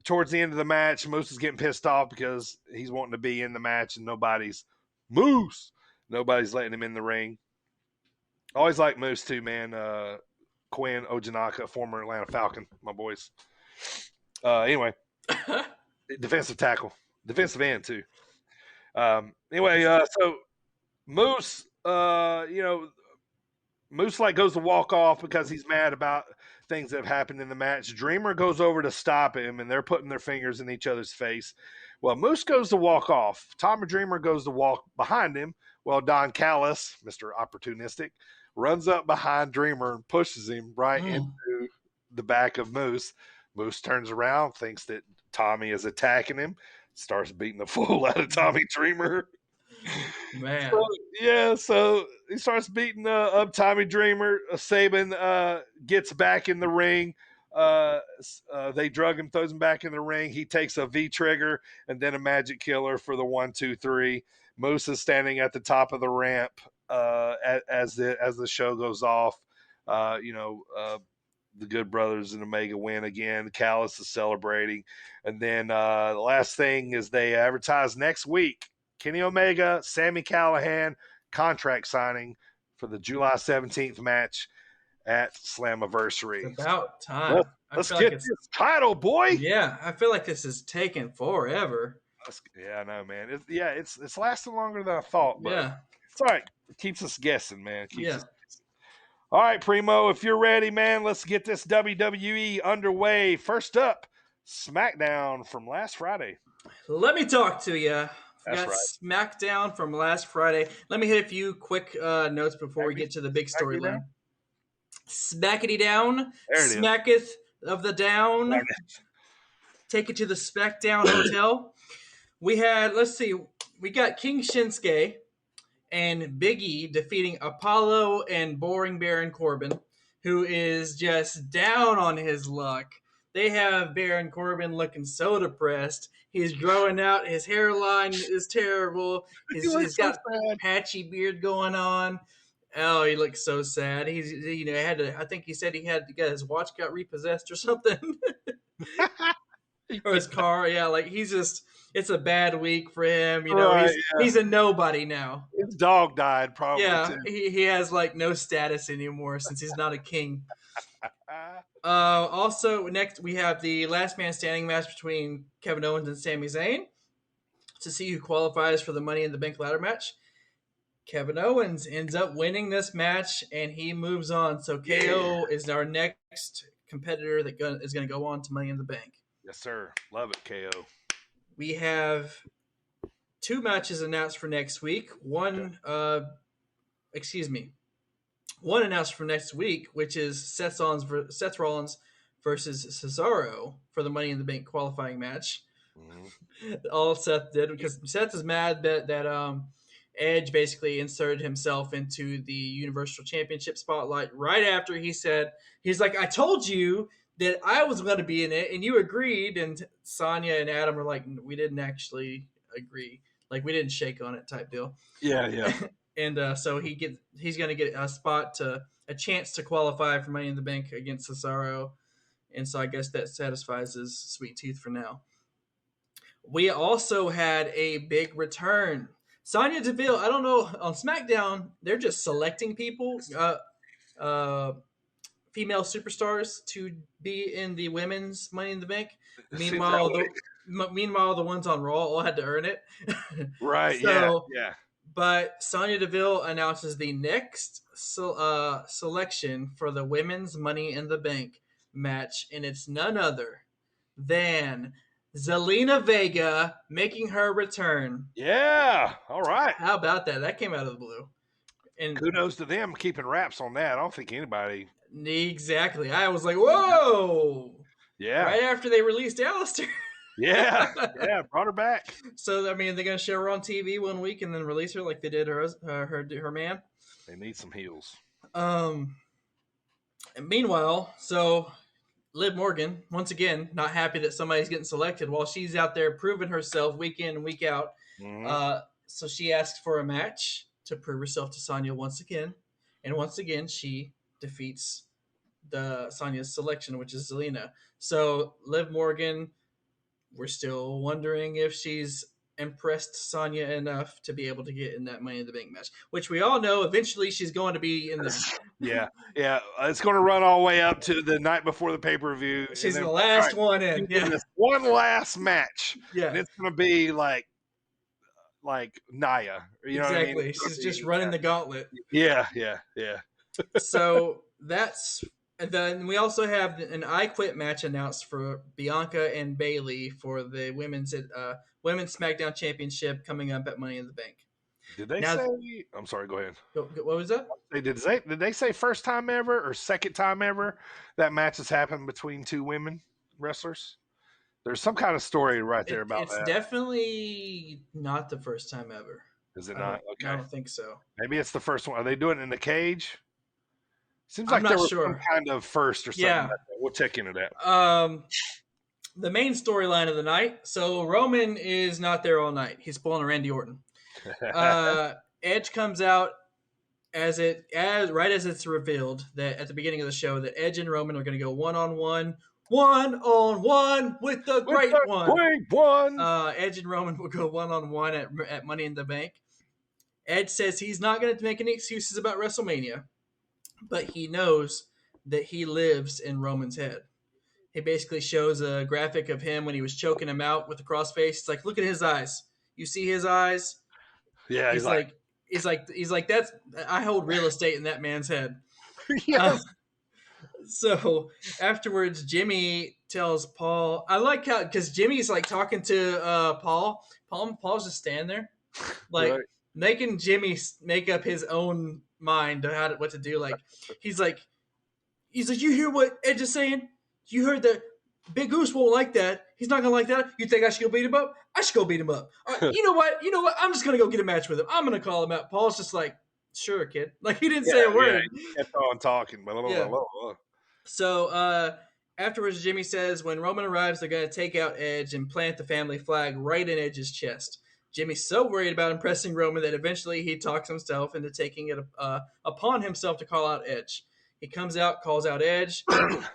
A: towards the end of the match, Moose is getting pissed off because he's wanting to be in the match and nobody's letting him in the ring. Always like Moose too, man. Quinn Ojanaka, former Atlanta Falcon, my boys. Anyway, defensive end too. So Moose, Moose goes to walk off because he's mad about things that have happened in the match. Dreamer goes over to stop him, and they're putting their fingers in each other's face. Well, Moose goes to walk off. Tommy Dreamer goes to walk behind him. Well, Don Callis, Mr. Opportunistic, runs up behind Dreamer and pushes him right into the back of Moose. Moose turns around, thinks that Tommy is attacking him, starts beating the fool out of Tommy Dreamer.
B: Man.
A: So he starts beating up Tommy Dreamer. Sabin gets back in the ring. They drug him, throws him back in the ring. He takes a V-trigger and then a magic killer for the 1, 2, 3. Moose is standing at the top of the ramp as the show goes off. The Good Brothers and Omega win again. Callis is celebrating. And then the last thing is they advertise next week, Kenny Omega, Sami Callihan, contract signing for the July 17th match at Slammiversary.
B: It's about time.
A: Let's get this title, boy.
B: Yeah, I feel like this is taking forever.
A: Yeah, I know, man. It's lasting longer than I thought, but it's all right. It keeps us guessing, man. All right, Primo, if you're ready, man, let's get this WWE underway. First up, SmackDown from last Friday.
B: Let me talk to you.
A: That's
B: got
A: right.
B: SmackDown from last Friday. Let me hit a few quick notes before we get to the big storyline. Smackety down.
A: There it is.
B: Smacketh of the down. Take it to the SmackDown Hotel. We got King Shinsuke and Big E defeating Apollo and Boring Baron Corbin, who is just down on his luck. They have Baron Corbin looking so depressed. He's growing out. His hairline is terrible. He's got a patchy beard going on. Oh, he looks so sad. He's I think he said he had to get his watch got repossessed or something. Or his car. Yeah, it's a bad week for him. He's a nobody now.
A: His dog died probably.
B: Yeah,
A: too.
B: he has no status anymore since he's not a king. Also, next we have the last man standing match between Kevin Owens and Sami Zayn to see who qualifies for the Money in the Bank ladder match. Kevin Owens ends up winning this match and he moves on. So KO is our next competitor that is going to go on to Money in the Bank.
A: Yes, sir. Love it, KO.
B: We have 2 matches announced for next week. One announced for next week, which is Seth Rollins versus Cesaro for the Money in the Bank qualifying match. Mm-hmm. All Seth did, because Seth is mad that Edge basically inserted himself into the Universal Championship spotlight right after he's like, I told you that I was going to be in it, and you agreed. And Sonya and Adam were like, we didn't actually agree. We didn't shake on it type deal.
A: Yeah.
B: And so he's going to get a spot to a chance to qualify for Money in the Bank against Cesaro, and so I guess that satisfies his sweet tooth for now. We also had a big return. Sonya Deville, I don't know, on SmackDown, they're just selecting people, female superstars, to be in the women's Money in the Bank. Meanwhile, the ones on Raw all had to earn it.
A: Right,
B: so,
A: yeah.
B: But Sonya Deville announces the next selection for the women's Money in the Bank match, and it's none other than Zelina Vega making her return.
A: Yeah, all right.
B: How about that? That came out of the blue. And
A: kudos to them keeping wraps on that. I don't think anybody.
B: Exactly. I was like, whoa.
A: Yeah.
B: Right after they released Alistair.
A: Yeah, brought her back.
B: So, I mean, they're going to show her on TV one week and then release her like they did her man.
A: They need some heels.
B: And meanwhile, so Liv Morgan, once again, not happy that somebody's getting selected while she's out there proving herself week in and week out. Mm-hmm. So she asks for a match to prove herself to Sonya once again. And once again, she defeats the Sonya's selection, which is Zelina. So Liv Morgan, we're still wondering if she's impressed Sonya enough to be able to get in that Money in the Bank match, which we all know eventually she's going to be in there.
A: Yeah. It's going to run all the way up to the night before the pay-per-view.
B: She's the last one in.
A: Yeah. This one last match.
B: Yeah.
A: And it's going to be like Nia. You know
B: exactly.
A: what I mean?
B: She's just running the gauntlet.
A: Yeah.
B: So that's... And then we also have an I Quit match announced for Bianca and Bayley for the women's SmackDown Championship coming up at Money in the Bank.
A: Did they say? I'm sorry. Go ahead.
B: What was that?
A: Did they say first time ever or second time ever that match has happened between two women wrestlers? There's some kind of story right there about that.
B: It's definitely not the first time ever.
A: Is it not? Okay.
B: I don't think so.
A: Maybe it's the first one. Are they doing it in the cage? Seems
B: I'm
A: like there was
B: sure.
A: some kind of first or something.
B: Yeah.
A: Like that. We'll check into that.
B: The main storyline of the night. So Roman is not there all night. He's pulling a Randy Orton. Edge comes out right as it's revealed that at the beginning of the show that Edge and Roman are going to go one-on-one with the great one. Edge and Roman will go one-on-one at Money in the Bank. Edge says he's not going to make any excuses about WrestleMania, but he knows that he lives in Roman's head. He basically shows a graphic of him when he was choking him out with the crossface. It's like, look at his eyes. You see his eyes?
A: Yeah,
B: he's like that's I hold real estate in that man's head.
A: Yes.
B: So afterwards, Jimmy tells Paul. I like how because Jimmy's like talking to Paul. Paul's just standing there, like making Jimmy make up his own mind on what to do. Like he's like, you hear what Edge is saying? You heard that Big Goose won't like that. He's not gonna like that. You think I should go beat him up? I should go beat him up. You know what? I'm just gonna go get a match with him. I'm gonna call him out. Paul's just like, sure, kid. Like he didn't say a word.
A: He kept on talking, but
B: So afterwards, Jimmy says when Roman arrives, they're gonna take out Edge and plant the family flag right in Edge's chest. Jimmy's so worried about impressing Roman that eventually he talks himself into taking it upon himself to call out Edge. He comes out, calls out Edge.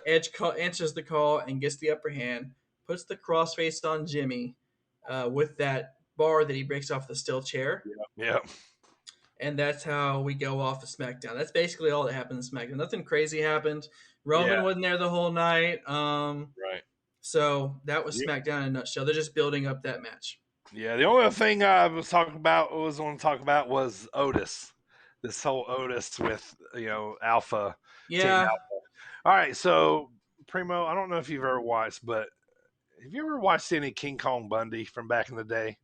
B: Edge answers the call and gets the upper hand, puts the crossface on Jimmy with that bar that he breaks off the steel chair.
A: Yeah.
B: And that's how we go off of SmackDown. That's basically all that happened in SmackDown. Nothing crazy happened. Roman wasn't there the whole night.
A: Right.
B: So that was SmackDown in a nutshell. They're just building up that match.
A: Yeah, the only thing I was want to talk about was Otis. This whole Otis with, Alpha.
B: Yeah.
A: Alpha. All right, so Primo, I don't know if you've ever watched, but have you ever watched any King Kong Bundy from back in the day?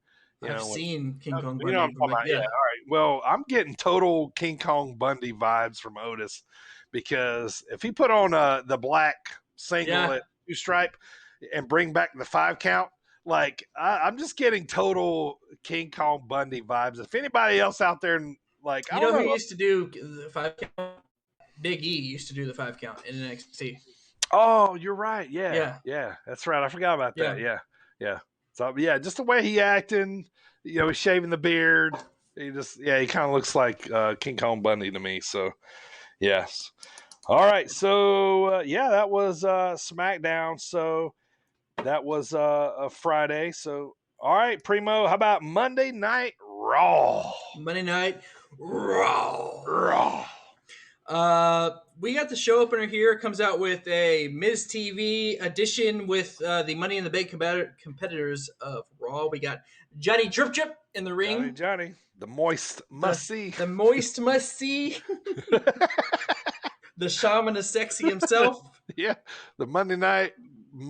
B: I've seen King Kong Bundy.
A: You know what I'm talking about? Yeah. All right. Well, I'm getting total King Kong Bundy vibes from Otis because if he put on the black singlet 2-stripe and bring back the 5 count, like I'm just getting total King Kong Bundy vibes. If anybody else out there, like
B: I don't know who used to do the 5 count? Big E used to do the 5 count in NXT.
A: Oh, you're right. Yeah. That's right. I forgot about that. Yeah. So just the way he acting, he's shaving the beard. He kind of looks like King Kong Bundy to me. So Yes. All right. So that was SmackDown. So that was a Friday. So all right, Primo. How about Monday Night Raw?
B: Monday Night Raw.
A: Raw.
B: We got the show opener here. It comes out with a Miz TV edition with the Money in the Bank competitors of Raw. We got Johnny Drip Drip in the ring.
A: Johnny. The moist must see.
B: The moist must see. The shaman is sexy himself.
A: Yeah. The Monday Night.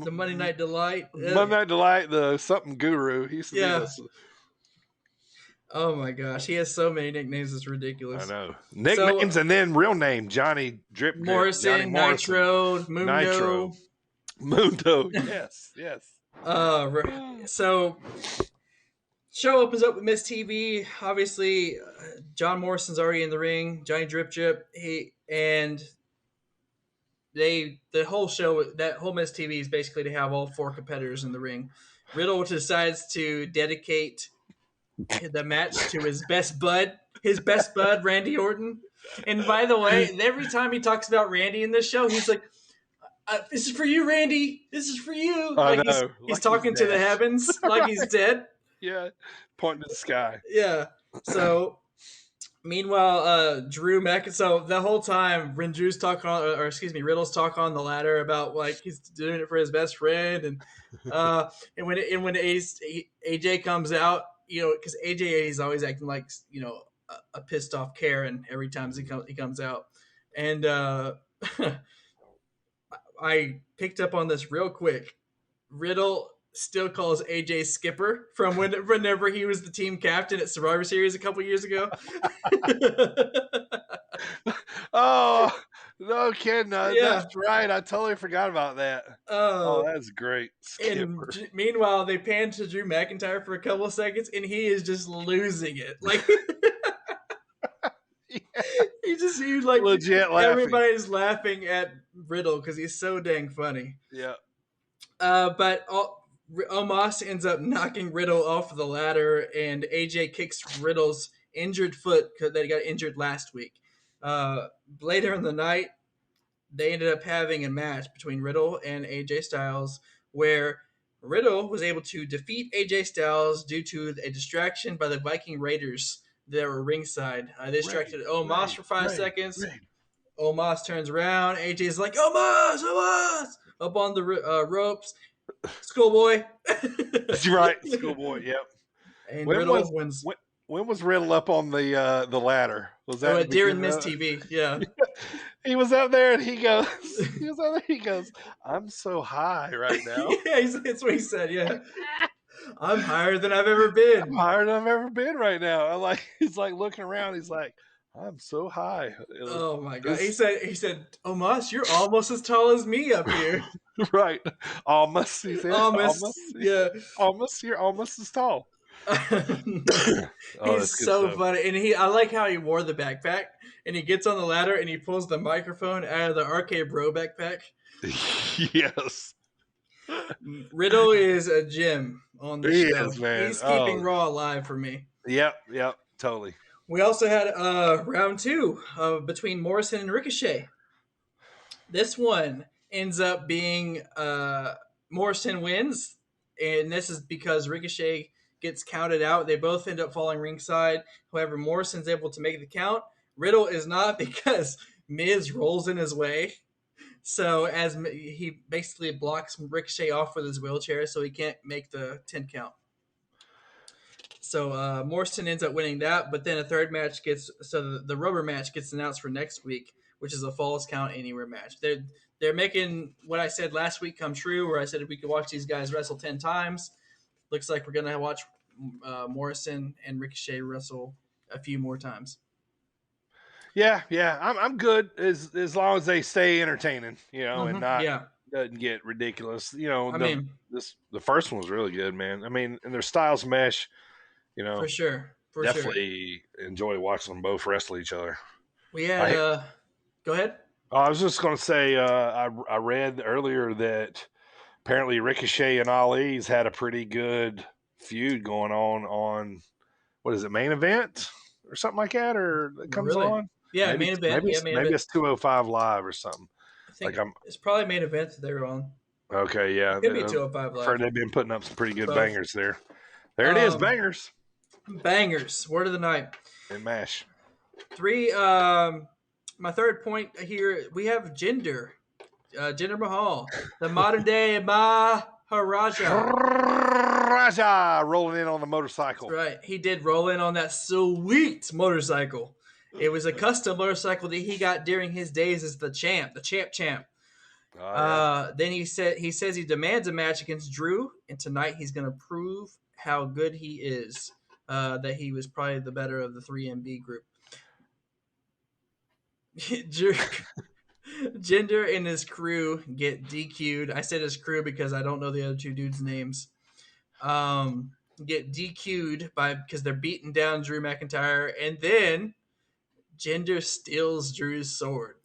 B: The Monday Night Delight.
A: Monday Night Delight. The something guru. He used to do this.
B: Oh my gosh, he has so many nicknames. It's ridiculous.
A: I know nicknames and then real name Johnny Drip Drip,
B: Morrison,
A: Johnny Morrison.
B: Nitro,
A: Mundo. Yes.
B: So show opens up with Miss TV. Obviously, John Morrison's already in the ring. Johnny Drip Drip. The whole show, that whole Miss TV is basically to have all four competitors in the ring. Riddle decides to dedicate the match to his best bud, Randy Orton. And by the way, every time he talks about Randy in this show, he's like, "This is for you, Randy. This is for you." He's talking to the heavens like he's dead.
A: Yeah, pointing to the sky.
B: Yeah. So, meanwhile, Drew McIntyre. So the whole time, when Riddle's talking on the ladder about like he's doing it for his best friend, and when AJ comes out. Because AJ is always acting like a pissed off Karen every time he comes out, and I picked up on this real quick. Riddle still calls AJ Skipper from whenever he was the team captain at Survivor Series a couple years ago.
A: Oh, no kidding! That's right. I totally forgot about that. Oh, that's great. Skipper.
B: And meanwhile, they pan to Drew McIntyre for a couple of seconds, and he is just losing it. Like he's like
A: legit laughing.
B: Everybody's laughing at Riddle because he's so dang funny.
A: Yeah.
B: But Omos ends up knocking Riddle off the ladder, and AJ kicks Riddle's injured foot because they got injured last week. Later in the night, they ended up having a match between Riddle and AJ Styles where Riddle was able to defeat AJ Styles due to a distraction by the Viking Raiders that were ringside. They distracted Omos for 5 seconds. Omos turns around. AJ's like, Omos! Up on the ropes. Schoolboy.
A: That's right. Schoolboy, yep.
B: And Riddle wins.
A: When was Riddle up on the ladder? Was that
B: during Miss TV? Yeah.
A: He was up there and he goes, "I'm so high right now."
B: Yeah, that's what he said. Yeah. I'm higher than I've ever been.
A: I'm higher than I've ever been right now. He's like looking around. He's like, "I'm so high."
B: Oh my god. He said, Omos, you're almost as tall as me up here.
A: Right. Almost. He said, almost.
B: Yeah.
A: Almost. You're almost as tall.
B: He's so funny, and I like how he wore the backpack, and he gets on the ladder and he pulls the microphone out of the Arcade Bro backpack.
A: Yes,
B: Riddle is a gem on the show.
A: Is, man.
B: He's keeping Raw alive for me.
A: Yep, totally.
B: We also had round 2 between Morrison and Ricochet. This one ends up being Morrison wins, and this is because Ricochet gets counted out. They both end up falling ringside. However, Morrison's able to make the count. Riddle is not because Miz rolls in his way. So as he basically blocks Ricochet off with his wheelchair so he can't make the 10 count. So Morrison ends up winning that, but then a third match the rubber match gets announced for next week, which is a Falls Count Anywhere match. They're making what I said last week come true, where I said if we could watch these guys wrestle 10 times. Looks like we're going to watch Morrison and Ricochet wrestle a few more times.
A: Yeah. I'm good as long as they stay entertaining, and not doesn't get ridiculous. The first one was really good, man. I mean, and their styles mesh,
B: For sure.
A: Definitely enjoy watching them both wrestle each other.
B: We had, go ahead.
A: I was just going to say, I read earlier that apparently Ricochet and Ali's had a pretty good feud going on what is it, Main Event or something like that, or it comes on?
B: Yeah, main event.
A: Maybe
B: Yeah,
A: it's,
B: main
A: maybe
B: event.
A: it's 205 live or something.
B: I think
A: I'm
B: it's probably main event that they're on.
A: okay. Yeah,
B: It could be 205
A: I've
B: live.
A: heard they've been putting up some pretty good
B: Both.
A: bangers there. There it is, bangers
B: Bangers. Word of the night.
A: and mash.
B: My third point here, we have Jinder. Jinder Mahal, the modern day Maharaja.
A: Raja rolling in on the motorcycle.
B: That's right. He did roll in on that sweet motorcycle. It was a custom motorcycle that he got during his days as the champ.
A: Oh, yeah.
B: Then he says he demands a match against Drew, and tonight he's going to prove how good he is. That he was probably the better of the 3MB group. Jinder and his crew get DQ'd. I said his crew because I don't know the other two dudes' names. Get DQ'd because they're beating down Drew McIntyre, and then Jinder steals Drew's sword.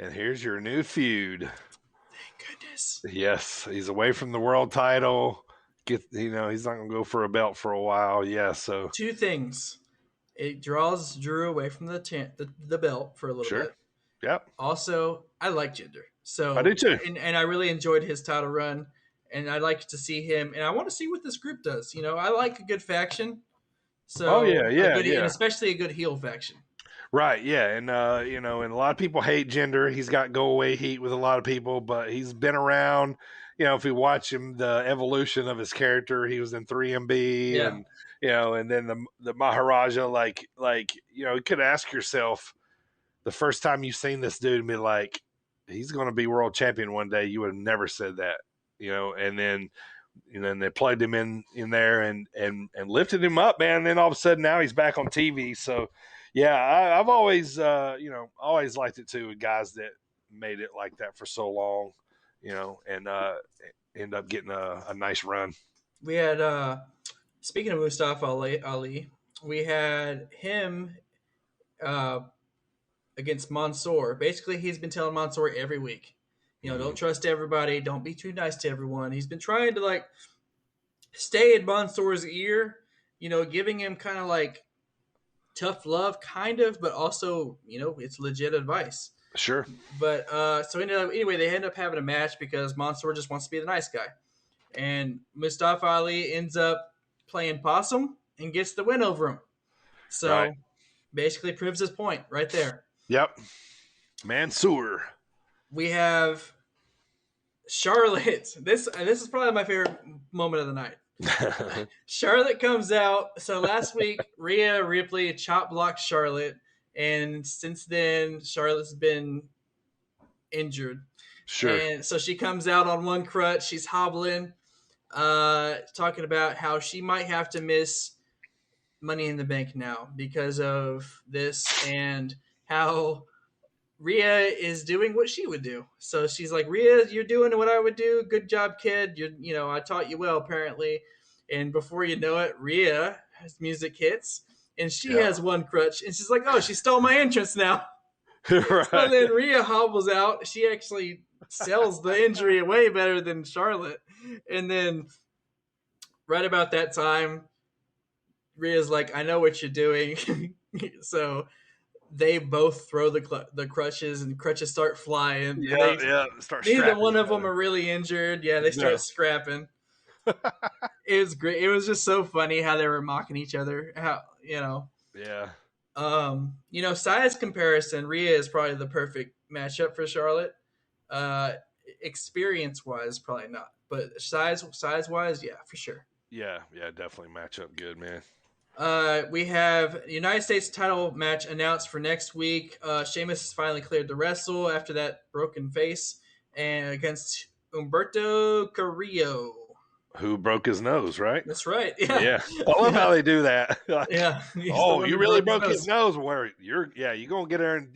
A: And here's your new feud.
B: Thank goodness.
A: Yes, he's away from the world title. He's not gonna go for a belt for a while. Yeah, so
B: Two things. It draws Drew away from the belt for a little bit.
A: Yep.
B: Also, I like Jinder. So
A: I do too.
B: And I really enjoyed his title run. And I like to see him. And I want to see what this group does. I like a good faction. So and especially a good heel faction.
A: Right, yeah, and and a lot of people hate Jinder. He's got go away heat with a lot of people, but he's been around. If you watch him, the evolution of his character, he was in 3MB, and and then the Maharaja, you could ask yourself the first time you've seen this dude and be like, he's going to be world champion one day. You would have never said that, and then. They plugged him in there and lifted him up, man. And then all of a sudden now he's back on TV. So, yeah, I've always, always liked it too with guys that made it like that for so long, and end up getting a nice run.
B: We had, speaking of Mustafa Ali, we had him against Mansoor. Basically, he's been telling Mansoor every week, don't trust everybody. Don't be too nice to everyone. He's been trying to stay in Mansoor's ear, giving him kind of tough love, kind of, but also, it's legit advice.
A: Sure.
B: But so anyway, they end up having a match because Mansoor just wants to be the nice guy, and Mustafa Ali ends up playing possum and gets the win over him. So basically, proves his point right there.
A: Yep. Mansoor.
B: We have Charlotte. This is probably my favorite moment of the night. Charlotte comes out. So last week, Rhea Ripley chop blocked Charlotte, and since then, Charlotte's been injured.
A: Sure.
B: And so she comes out on one crutch. She's hobbling, talking about how she might have to miss Money in the Bank now because of this, and how Rhea is doing what she would do. So she's like, Rhea, you're doing what I would do. Good job, kid. I taught you well, apparently. And before you know it, Rhea's music hits, and she has one crutch, and she's like, oh, she stole my entrance now. Right. So then Rhea hobbles out. She actually sells the injury way better than Charlotte. And then right about that time, Rhea's like, I know what you're doing. So they both throw the crutches, and crutches start flying.
A: Start.
B: Neither one of them are really injured. Yeah, they start scrapping. It was great. It was just so funny how they were mocking each other. Yeah. Size comparison, Rhea is probably the perfect matchup for Charlotte. Experience wise, probably not, but size wise, yeah, for sure.
A: Yeah, definitely match up good, man.
B: We have United States title match announced for next week. Sheamus has finally cleared to wrestle after that broken face, and against Humberto Carrillo,
A: who broke his nose, right?
B: That's right.
A: Yeah. I love how they do that. Oh, you really broke his nose? Where you're gonna get there and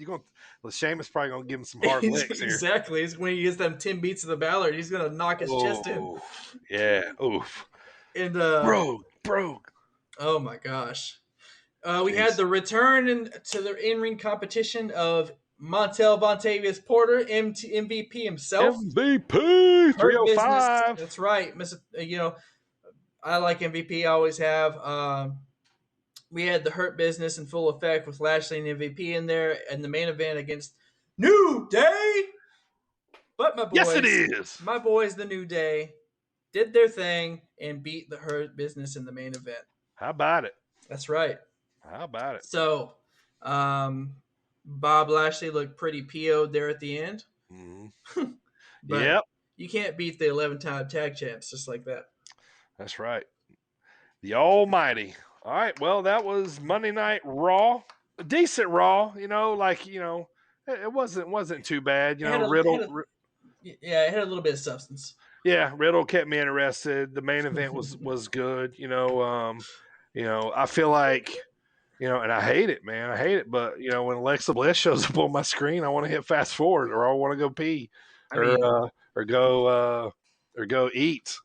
A: Sheamus probably gonna give him some hard licks here.
B: Exactly. When he gets them 10 beats of the Ballard, he's gonna knock his chest in.
A: Yeah. Oof.
B: And
A: broke.
B: Oh my gosh. We had the return to the in-ring competition of Montel Vontavious Porter, MVP himself.
A: MVP 305.
B: That's right. I like MVP. I always have. we had the Hurt Business in full effect with Lashley and MVP in there, and the main event against New Day. But
A: Yes, it is.
B: my boys, the New Day, did their thing and beat the Hurt Business in the main event.
A: How about it?
B: That's right.
A: How about it?
B: So, Bob Lashley looked pretty PO'd there at the end.
A: Mm-hmm.
B: But
A: yep.
B: you can't beat the 11-time tag champs just like that.
A: That's right. The Almighty. All right. Well, that was Monday Night Raw. A decent Raw. You know, like, you know, it wasn't too bad. You know, Riddle.
B: It had a little bit of substance.
A: Yeah, Riddle kept me interested. The main event was good. You know, I feel like, you know, and I hate it, man. I hate it. But, you know, when Alexa Bliss shows up on my screen, I want to hit fast forward, or I want to go pee, or go eat,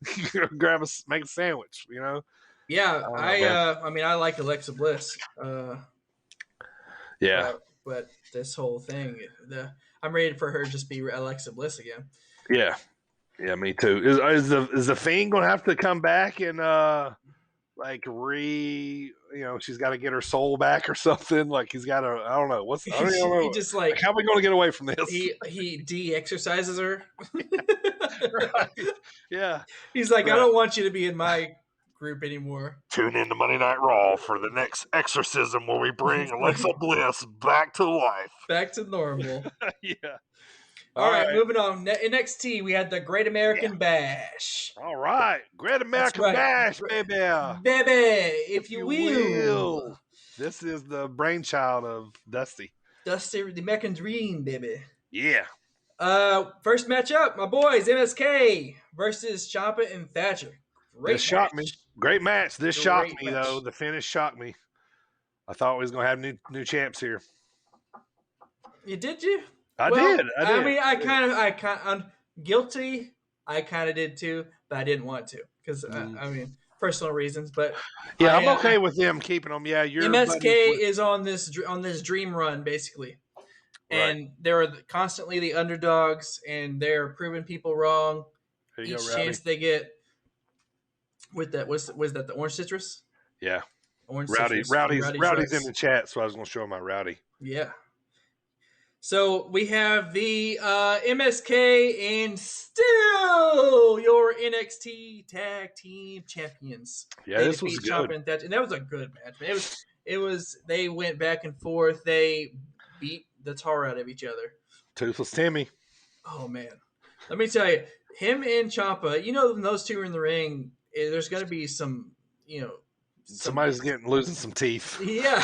A: make a sandwich, you know?
B: Yeah, I like Alexa Bliss.
A: Yeah.
B: But this whole thing, I'm ready for her to just be Alexa Bliss again.
A: Yeah. Yeah, me too. Is the Fiend gonna have to come back and she's got to get her soul back or something? Like he's got to, I don't know. I don't even know.
B: He just like
A: how are we gonna get away from this?
B: He de-exercises her.
A: Right. Yeah.
B: He's like, right. I don't want you to be in my group anymore.
A: Tune in to Monday Night Raw for the next exorcism where we bring Alexa Bliss back to life.
B: Back to normal.
A: Yeah.
B: All right, moving on. NXT, we had the Great American Bash.
A: All right. Great American Bash, baby.
B: Baby, if you will.
A: This is the brainchild of Dusty.
B: Dusty, the American Dream, baby.
A: Yeah.
B: First matchup, my boys, MSK versus Ciampa and Thatcher.
A: This shocked me. Great match. This shocked me, though. The finish shocked me. I thought we was going to have new champs here.
B: Did you?
A: I did.
B: I mean, I'm guilty. I kind of did too, but I didn't want to because personal reasons. But
A: yeah, I'm okay with them keeping them. Yeah,
B: MSK is on this dream run basically, and they're constantly the underdogs, and they're proving people wrong. Each chance they get with that was that the orange citrus?
A: Yeah,
B: orange
A: Rowdy's in the chat, so I was going to show my Rowdy.
B: Yeah. So we have the MSK and still your NXT Tag Team Champions.
A: Yeah, this was good.
B: And that was a good match. It was. They went back and forth. They beat the tar out of each other.
A: Toothless Timmy.
B: Oh man, let me tell you, him and Ciampa. You know, when those two are in the ring, there's going to be some.
A: Somebody's losing some teeth.
B: Yeah.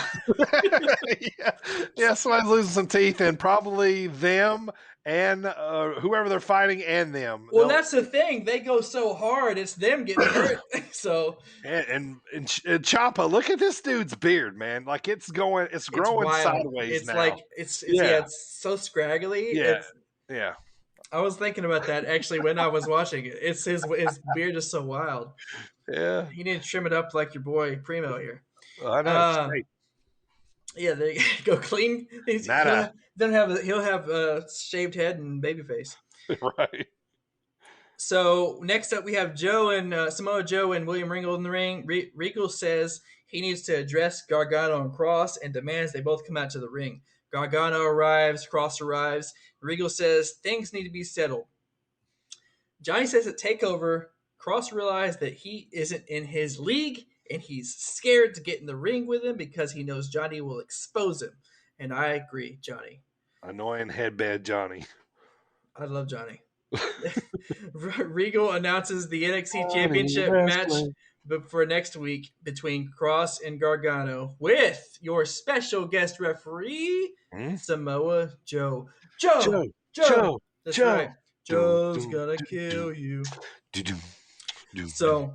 A: yeah, somebody's losing some teeth, and probably them and whoever they're fighting and them.
B: Well, that's the thing. They go so hard, it's them getting hurt. So
A: and Ciampa, look at this dude's beard, man. Like it's growing sideways.
B: It's
A: now.
B: Like it's so scraggly.
A: Yeah.
B: I was thinking about that actually when I was watching it. It's his beard is so wild.
A: Yeah,
B: you need to trim it up like your boy Primo here.
A: Well, I know.
B: Yeah, there you go. Clean. He'll have a shaved head and baby face.
A: Right.
B: So next up, we have Samoa Joe and William Regal in the ring. Regal says he needs to address Gargano and Cross and demands they both come out to the ring. Gargano arrives. Cross arrives. Regal says things need to be settled. Johnny says at TakeOver, Cross realized that he isn't in his league, and he's scared to get in the ring with him because he knows Johnny will expose him. And I agree, Johnny.
A: Annoying headband Johnny.
B: I love Johnny. Regal announces the NXT Championship match for next week between Cross and Gargano with your special guest referee, Samoa Joe. Joe. That's right. Joe's gonna kill you. So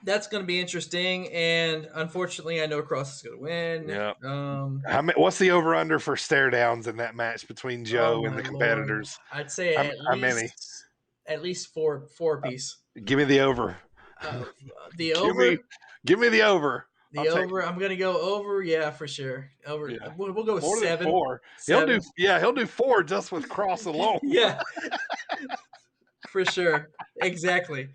B: that's going to be interesting, and unfortunately, I know Cross is going to win.
A: Yeah. What's the over/under for stare downs in that match between Joe and the competitors?
B: Lord. I'd say at least four piece.
A: Give me the over.
B: The over.
A: Give me the over.
B: I'm going to go over. Yeah, for sure. Over. Yeah. We'll go with 7.
A: 4.
B: 7.
A: He'll do 4 just with Cross alone.
B: Yeah. For sure. Exactly.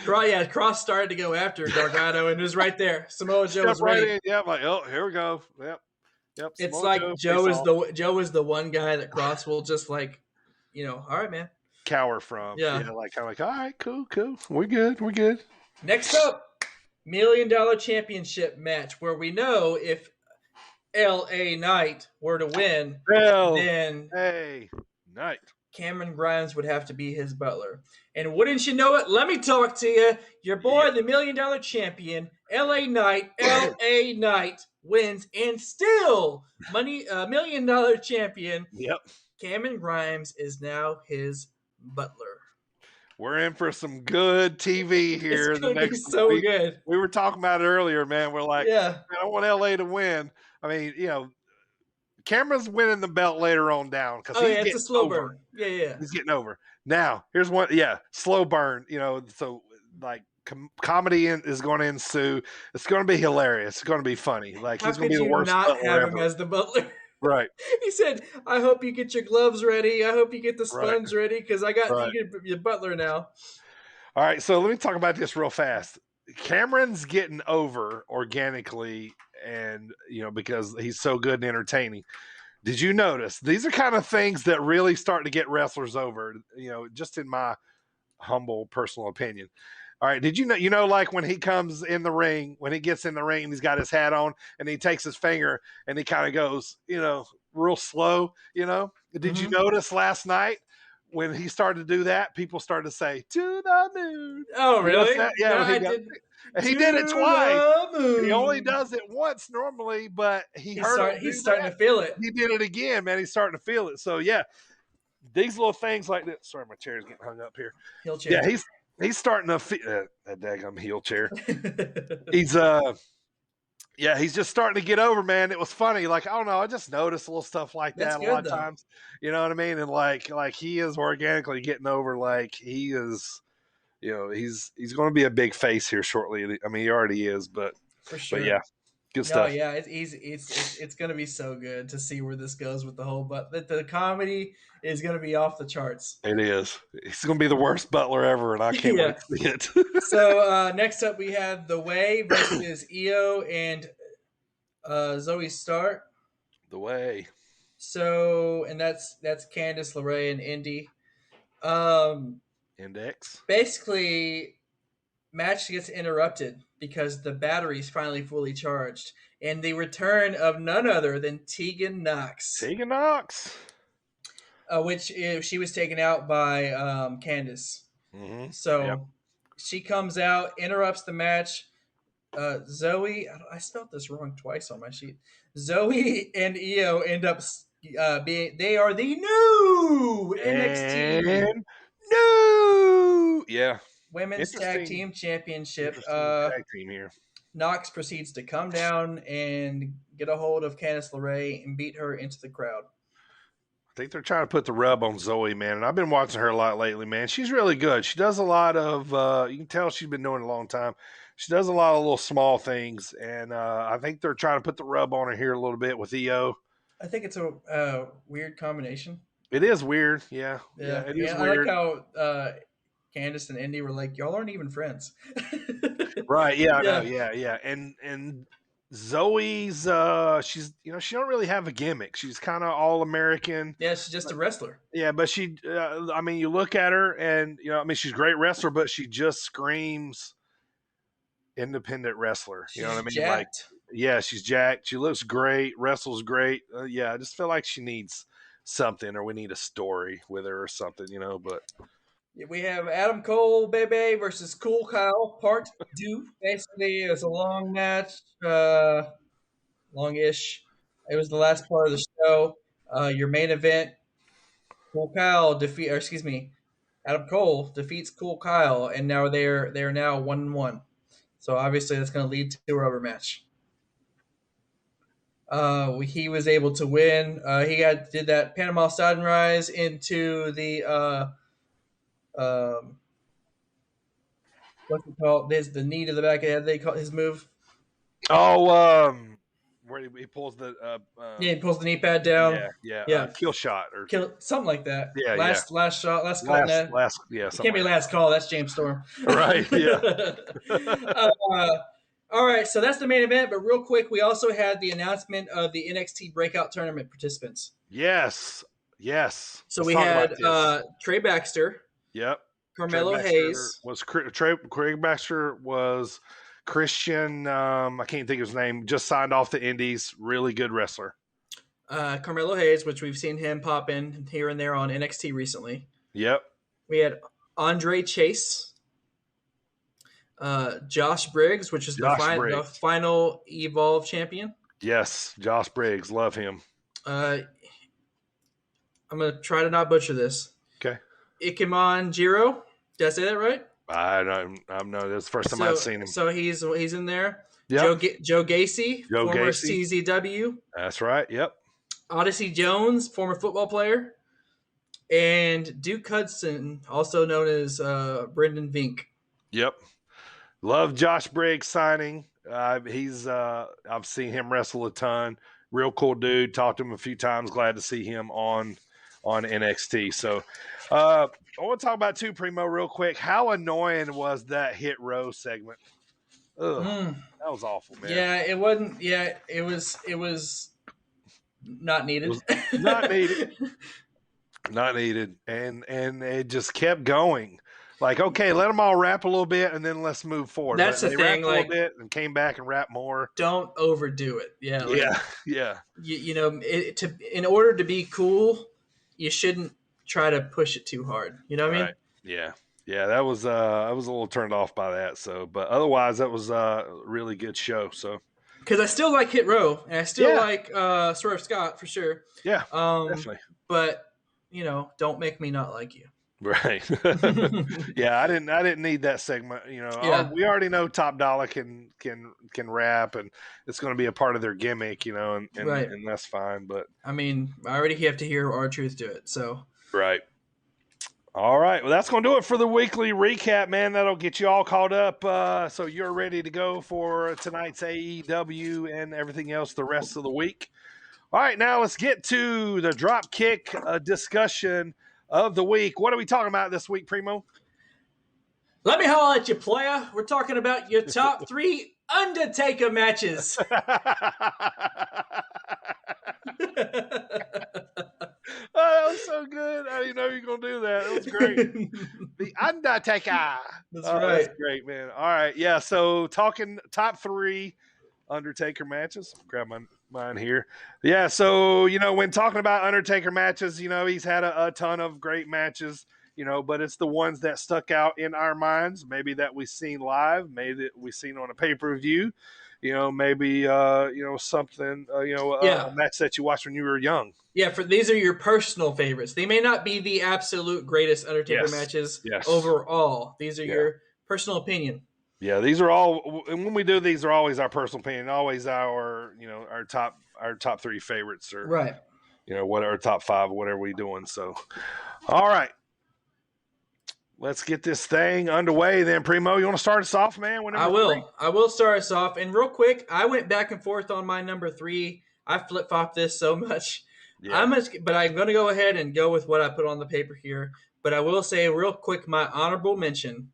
B: Cross started to go after Gargano and it was right there. Samoa Joe was ready.
A: Right in. Yeah, I'm like, oh, here we go. Yep.
B: It's
A: Samoa
B: like Joe is
A: face-off.
B: the one guy that Cross will just like, all right, man.
A: Cower from.
B: Yeah.
A: Kind of like, all right, cool. We're good.
B: Next up, $1 Million Championship match where we know if LA Knight were to win, then
A: Knight.
B: Cameron Grimes would have to be his butler. And wouldn't you know it? Let me talk to you. Your boy, the $1 Million Champion, LA Knight, LA Knight wins and still $1 Million Champion.
A: Yep.
B: Cameron Grimes is now his butler.
A: We're in for some good TV here.
B: It's going to be so
A: week.
B: good.
A: We were talking about it earlier, man. We're like,
B: yeah.
A: I want LA to win. I mean, Cameron's winning the belt later on down because
B: it's a slow burn. Yeah.
A: He's getting over. Now, here's one. Yeah, slow burn. So like comedy is going to ensue. It's going to be hilarious. It's going to be funny. Like he's going to be the worst
B: butler
A: not have
B: him as the butler.
A: Right.
B: He said, I hope you get your gloves ready. I hope you get the sponge ready because I got your butler now.
A: All right, so let me talk about this real fast. Cameron's getting over organically and, because he's so good and entertaining. Did you notice? These are kind of things that really start to get wrestlers over, just in my humble personal opinion. All right, did you know, like when he comes in the ring, when he gets in the ring and he's got his hat on and he takes his finger and he kind of goes, real slow, Did you notice last night when he started to do that, people started to say, to the moon.
B: Oh, really?
A: Yeah, he did it twice. He only does it once normally, but he's
B: starting to feel it.
A: He did it again, man. He's starting to feel it. So, yeah, these little things like this. Sorry, my chair's getting hung up here.
B: Heel chair.
A: Yeah, he's starting to feel that daggum heel chair. He's just starting to get over, man. It was funny. Like, I don't know. I just noticed little stuff like that a lot of times. You know what I mean? And like he is organically getting over. Like he is, he's going to be a big face here shortly. I mean, he already is, but
B: for sure.
A: But yeah, good stuff.
B: No, yeah, it's going to be so good to see where this goes with the whole. But the comedy is going to be off the charts.
A: It is. He's going to be the worst butler ever, and I can't wait to see it.
B: So next up, we have The Way versus Io and Zoe Stark.
A: The Way.
B: So, and that's Candice LeRae and Indy.
A: Index.
B: Basically, match gets interrupted because the battery's finally fully charged, and the return of none other than Tegan Nox. Which she was taken out by Candice.
A: Mm-hmm.
B: So she comes out, interrupts the match. Zoe, I spelled this wrong twice on my sheet. Zoe and Io end up they are the new NXT Women's Tag Team Championship.
A: Tag team here.
B: Nox proceeds to come down and get a hold of Candice LeRae and beat her into the crowd.
A: I think they're trying to put the rub on Zoe, man. And I've been watching her a lot lately, man. She's really good. She does a lot of, you can tell she's been doing it a long time. She does a lot of little small things. And I think they're trying to put the rub on her here a little bit with Io.
B: I think it's a weird combination.
A: It is weird. Yeah. It is weird.
B: I like how Candice and Indy were like, y'all aren't even friends.
A: Right. Yeah. I know. Yeah. And Zoe's she's she don't really have a gimmick. She's kind of all American.
B: Yeah, she's just a wrestler.
A: Yeah, but she I mean, you look at her and she's a great wrestler, but she just screams independent wrestler. You know what I mean?
B: Jacked.
A: Like, yeah, she's jacked. She looks great, wrestles great. I just feel like she needs something, or we need a story with her or something, but
B: we have Adam Cole, Bebe versus Cool Kyle, part 2. Basically, it's a long match, longish. It was the last part of the show. Your main event, Adam Cole defeats Cool Kyle, and now they're now 1-1. So obviously, that's going to lead to a rubber match. He was able to win. He did that Panama Sunrise into the what's it called? There's the knee to the back of the head. They call his move.
A: Oh, where he pulls the
B: he pulls the knee pad down.
A: Yeah. Kill shot or
B: something like that.
A: Yeah,
B: last shot, last call.
A: Last, yeah,
B: it can't be last call. That's James Storm.
A: Right. Yeah.
B: All right, so that's the main event. But real quick, we also had the announcement of the NXT Breakout Tournament participants.
A: Yes.
B: So we had Trey Baxter.
A: Yep.
B: Carmelo Hayes
A: Craig Baxter was Christian. I can't think of his name. Just signed off the Indies. Really good wrestler.
B: Carmelo Hayes, which we've seen him pop in here and there on NXT recently.
A: Yep.
B: We had Andre Chase. Josh Briggs, which is the final Evolve champion.
A: Yes, Josh Briggs. Love him.
B: I'm going to try to not butcher this.
A: Okay.
B: Ikemen Jiro. Did I say that right?
A: I don't know. That's the first time I've seen him.
B: So he's in there.
A: Yep.
B: Joe Gacy, former CZW.
A: That's right. Yep.
B: Odyssey Jones, former football player. And Duke Hudson, also known as Brendan Vink.
A: Yep. Love Josh Briggs signing. I've seen him wrestle a ton. Real cool dude. Talked to him a few times. Glad to see him on NXT. So I want to talk about too, Primo, real quick. How annoying was that Hit Row segment? Ugh, that was awful, man.
B: Yeah, it wasn't. Yeah, it was not needed.
A: Not needed. Not needed. And it just kept going. Like, okay, let them all rap a little bit, and then let's move forward.
B: That's the thing.
A: Rapped a little bit and came back and rapped more.
B: Don't overdo it. Yeah.
A: Yeah.
B: In order to be cool, you shouldn't try to push it too hard. You know what I mean?
A: Yeah. That was I was a little turned off by that. So, but otherwise, that was a really good show. So,
B: because I still like Hit Row, and I still like Swerve Scott for sure.
A: Yeah, definitely.
B: But don't make me not like you.
A: Right. Yeah, I didn't need that segment. We already know Top Dollar can rap, and it's going to be a part of their gimmick, and that's fine. But
B: I mean, I already have to hear R-Truth do it. So
A: right. All right. Well, that's going to do it for the weekly recap, man. That'll get you all caught up, so you're ready to go for tonight's AEW and everything else the rest of the week. All right, now let's get to the Dropkick discussion of the week. What are we talking about this week, Primo?
B: Let me holler at you, player. We're talking about your top 3 Undertaker matches.
A: Oh, that was so good. I didn't know you were going to do that. That was great. The Undertaker.
B: That's right.
A: That's great, man. All right. Yeah, so talking top 3 Undertaker matches. Grab mine here. Yeah, so, when talking about Undertaker matches, he's had a ton of great matches, but it's the ones that stuck out in our minds, maybe that we've seen live, maybe that we've seen on a pay-per-view, maybe, something, a match that you watched when you were young.
B: Yeah, these are your personal favorites. They may not be the absolute greatest Undertaker matches overall. These are your personal opinion.
A: Yeah, these are all, and when we do these, are always our personal opinion, always our top 3 favorites, or
B: right.
A: What our top 5, whatever we're doing. So, all right, let's get this thing underway. Then, Primo, you want to start us off, man?
B: I will start us off, and real quick, I went back and forth on my number 3. I flip flopped this so much. Yeah. But I'm going to go ahead and go with what I put on the paper here. But I will say real quick, my honorable mention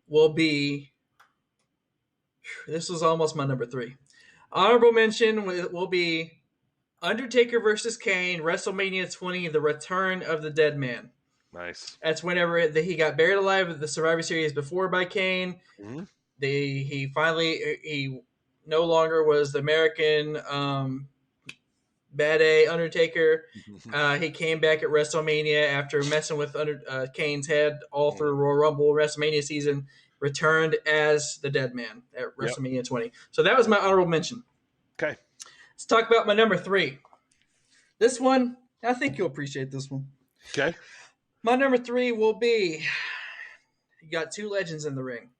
B: will be, this was almost my number 3. Honorable mention will be Undertaker versus Kane, WrestleMania 20, The Return of the Dead Man.
A: Nice.
B: That's whenever he got buried alive at the Survivor Series before by Kane.
A: Mm-hmm.
B: He no longer was the American Bad A Undertaker. He came back at WrestleMania after messing with Kane's head all through Royal Rumble WrestleMania season. Returned as the Dead Man at WrestleMania 20. So that was my honorable mention.
A: Okay.
B: Let's talk about my number 3. This one, I think you'll appreciate this one.
A: Okay.
B: My number 3 will be, you got 2 legends in the ring.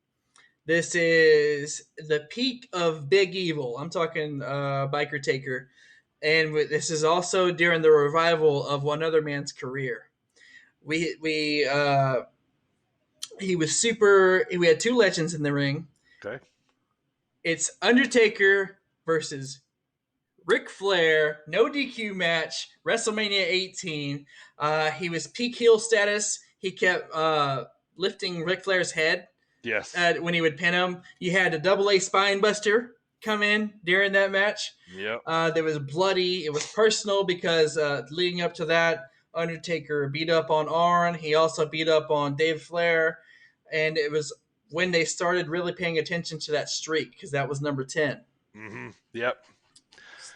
B: This is the peak of Big Evil. I'm talking Biker Taker. And this is also during the revival of One Other Man's career. We had 2 legends in the ring.
A: Okay.
B: It's Undertaker versus Ric Flair, no DQ match, WrestleMania 18. He was peak heel status. He kept lifting Ric Flair's head
A: Yes.
B: when he would pin him. You had a double-A spine buster come in during that match.
A: Yep.
B: There was bloody. It was personal because leading up to that, Undertaker beat up on Arn. He also beat up on Dave Flair. And it was when they started really paying attention to that streak because that was number 10.
A: Mm-hmm.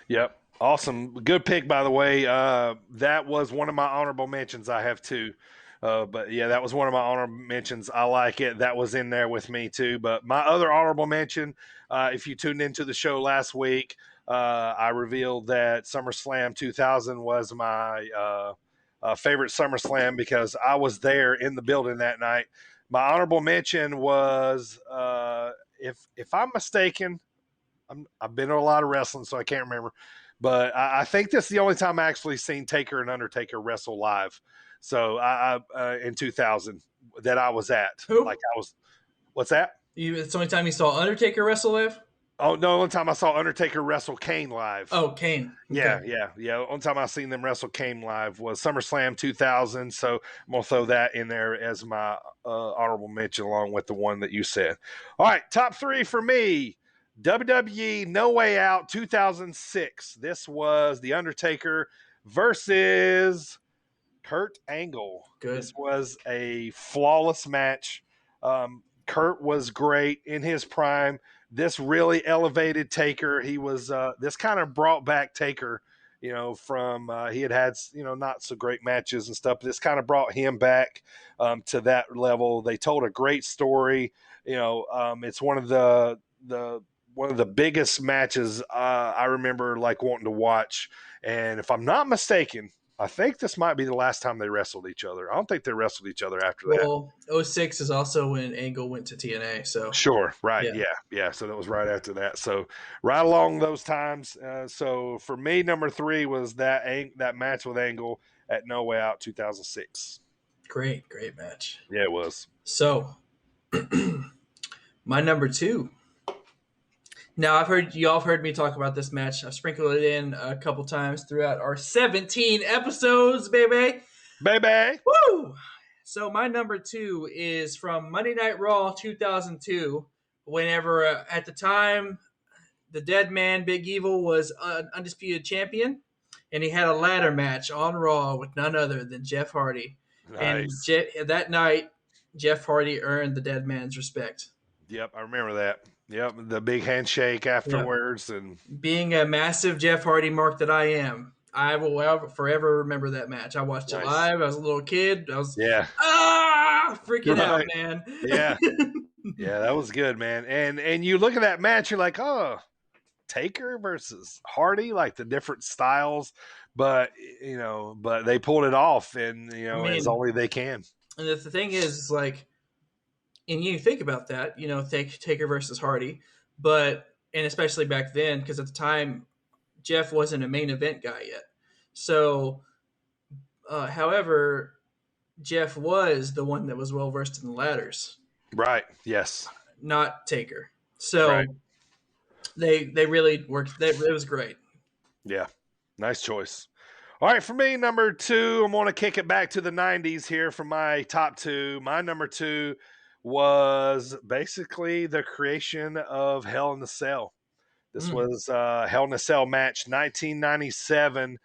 A: Yep. Awesome. Good pick, by the way. That was one of my honorable mentions. I have two. But yeah, that was one of my honorable mentions. I like it. That was in there with me too. But my other honorable mention, if you tuned into the show last week, I revealed that SummerSlam 2000 was my favorite SummerSlam because I was there in the building that night. My honorable mention was, if I'm mistaken, I've been to a lot of wrestling, so I can't remember. But I think this is the only time I actually seen Taker and Undertaker wrestle live. So I in 2000 that I was at.
B: Who?
A: Like I was. What's that?
B: It's the only time you saw Undertaker wrestle live?
A: Oh, no, one time I saw Undertaker wrestle Kane live.
B: Oh, Kane. Okay.
A: Yeah. One time I seen them wrestle Kane live was SummerSlam 2000. So I'm going to throw that in there as my honorable mention along with the one that you said. All right, top three for me. WWE No Way Out 2006. This was The Undertaker versus Kurt Angle.
B: Good.
A: This was a flawless match. Kurt was great in his prime. This really elevated Taker. He was this kind of brought back Taker, from he had not so great matches and stuff. But this kind of brought him back to that level. They told a great story. It's one of the biggest matches I remember like wanting to watch. And if I'm not mistaken, I think this might be the last time they wrestled each other. I don't think they wrestled each other after that.
B: Well, 06 is also when Angle went to TNA. So
A: sure, right, yeah. So that was right after that. So right along those times. So for me, number 3 was that match with Angle at No Way Out 2006.
B: Great match.
A: Yeah, it was.
B: So my number 2. Now, y'all have heard me talk about this match. I've sprinkled it in a couple times throughout our 17 episodes, baby. Woo! So my number 2 is from Monday Night Raw 2002, whenever, at the time, the Dead Man, Big Evil, was an undisputed champion, and he had a ladder match on Raw with none other than Jeff Hardy.
A: Nice.
B: And that night, Jeff Hardy earned the Dead Man's respect.
A: Yep, I remember that. Yep, the big handshake afterwards. Yep. And
B: being a massive Jeff Hardy mark that I am, I will forever remember that match. I watched it live. I was a little kid. I was freaking out, man.
A: Yeah. Yeah, that was good, man. And you look at that match, you're like, oh, Taker versus Hardy, like the different styles, but they pulled it off, and as only they can.
B: And the thing is like, and you think about that, Taker versus Hardy, and especially back then, because at the time, Jeff wasn't a main event guy yet. So, however, Jeff was the one that was well versed in the ladders.
A: Right. Yes.
B: Not Taker. So they really worked. It was great.
A: Yeah. Nice choice. All right. For me, number 2, I'm going to kick it back to the 90s here for my top 2. My number 2 was basically the creation of Hell in a Cell. This was Hell in a Cell match, 1997,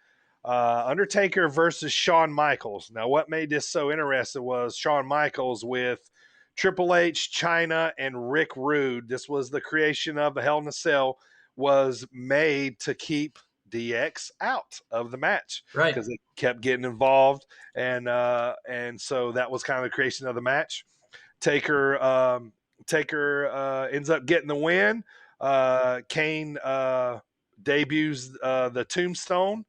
A: Undertaker versus Shawn Michaels. Now, what made this so interesting was Shawn Michaels with Triple H, Chyna, and Rick Rude. This was the creation of the Hell in a Cell, was made to keep DX out of the match,
B: right?
A: Because it kept getting involved, and so that was kind of the creation of the match. Taker ends up getting the win. Kane debuts the Tombstone,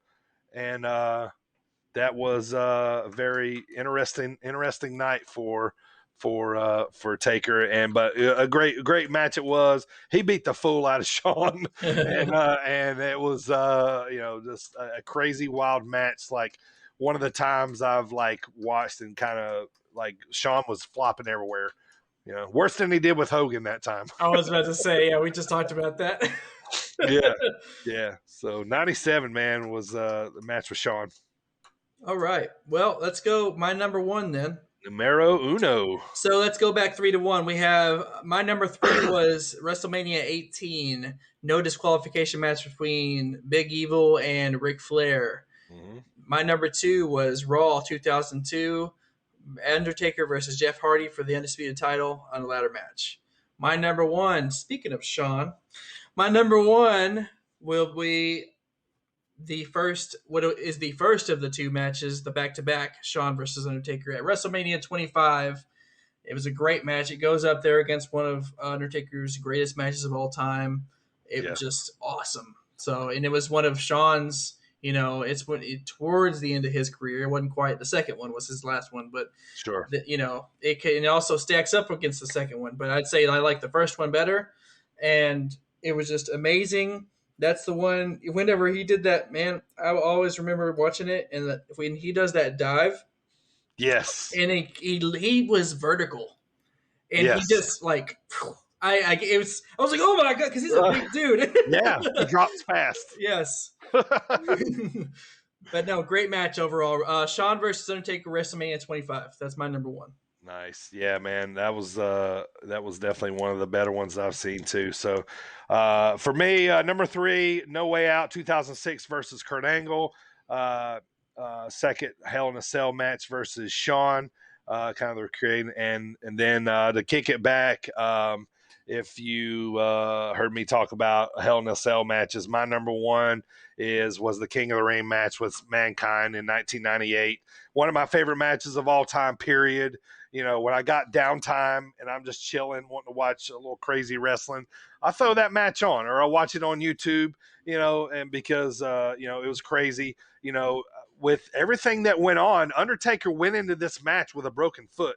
A: and that was a very interesting night for Taker, but a great match it was. He beat the fool out of Shawn, and it was just a crazy wild match. Like one of the times I've like watched and kind of like Shawn was flopping everywhere. You know, worse than he did with Hogan that time.
B: I was about to say, yeah, we just talked about that.
A: Yeah. So 97, man, was the match with Shawn.
B: All right. Well, let's go. My number one then.
A: Numero uno.
B: So let's go back 3-1. We have my number 3 was WrestleMania 18. No disqualification match between Big Evil and Ric Flair.
A: Mm-hmm.
B: My number 2 was Raw 2002. Undertaker versus Jeff Hardy for the undisputed title on a ladder match. My number 1, speaking of Shawn, my number 1 will be the first of the 2 matches, the back-to-back Shawn versus Undertaker at WrestleMania 25. It was a great match. It goes up there against one of Undertaker's greatest matches of all time. It was just awesome. So, and it was one of Shawn's, towards the end of his career. It wasn't quite, the second one was his last one, but
A: sure,
B: it also stacks up against the second one. But I'd say I like the first one better, and it was just amazing. That's the one. Whenever he did that, man, I always remember watching it, and when he does that dive,
A: yes,
B: and he was vertical, and he just like, I was like, oh my god, because he's a big dude.
A: Yeah, he drops fast.
B: Yes. But no, great match overall. Shawn versus Undertaker, WrestleMania 25. That's my number 1.
A: Nice. Yeah, man. That was definitely one of the better ones I've seen too. So for me, number 3, No Way Out 2006 versus Kurt Angle. Second Hell in a Cell match versus Shawn. Kind of the creating, and then to kick it back, if you heard me talk about Hell in a Cell matches, my number 1 was the King of the Ring match with Mankind in 1998. One of my favorite matches of all time, period. You know, when I got downtime and I'm just chilling, wanting to watch a little crazy wrestling, I throw that match on, or I'll watch it on YouTube, and because, it was crazy, with everything that went on. Undertaker went into this match with a broken foot.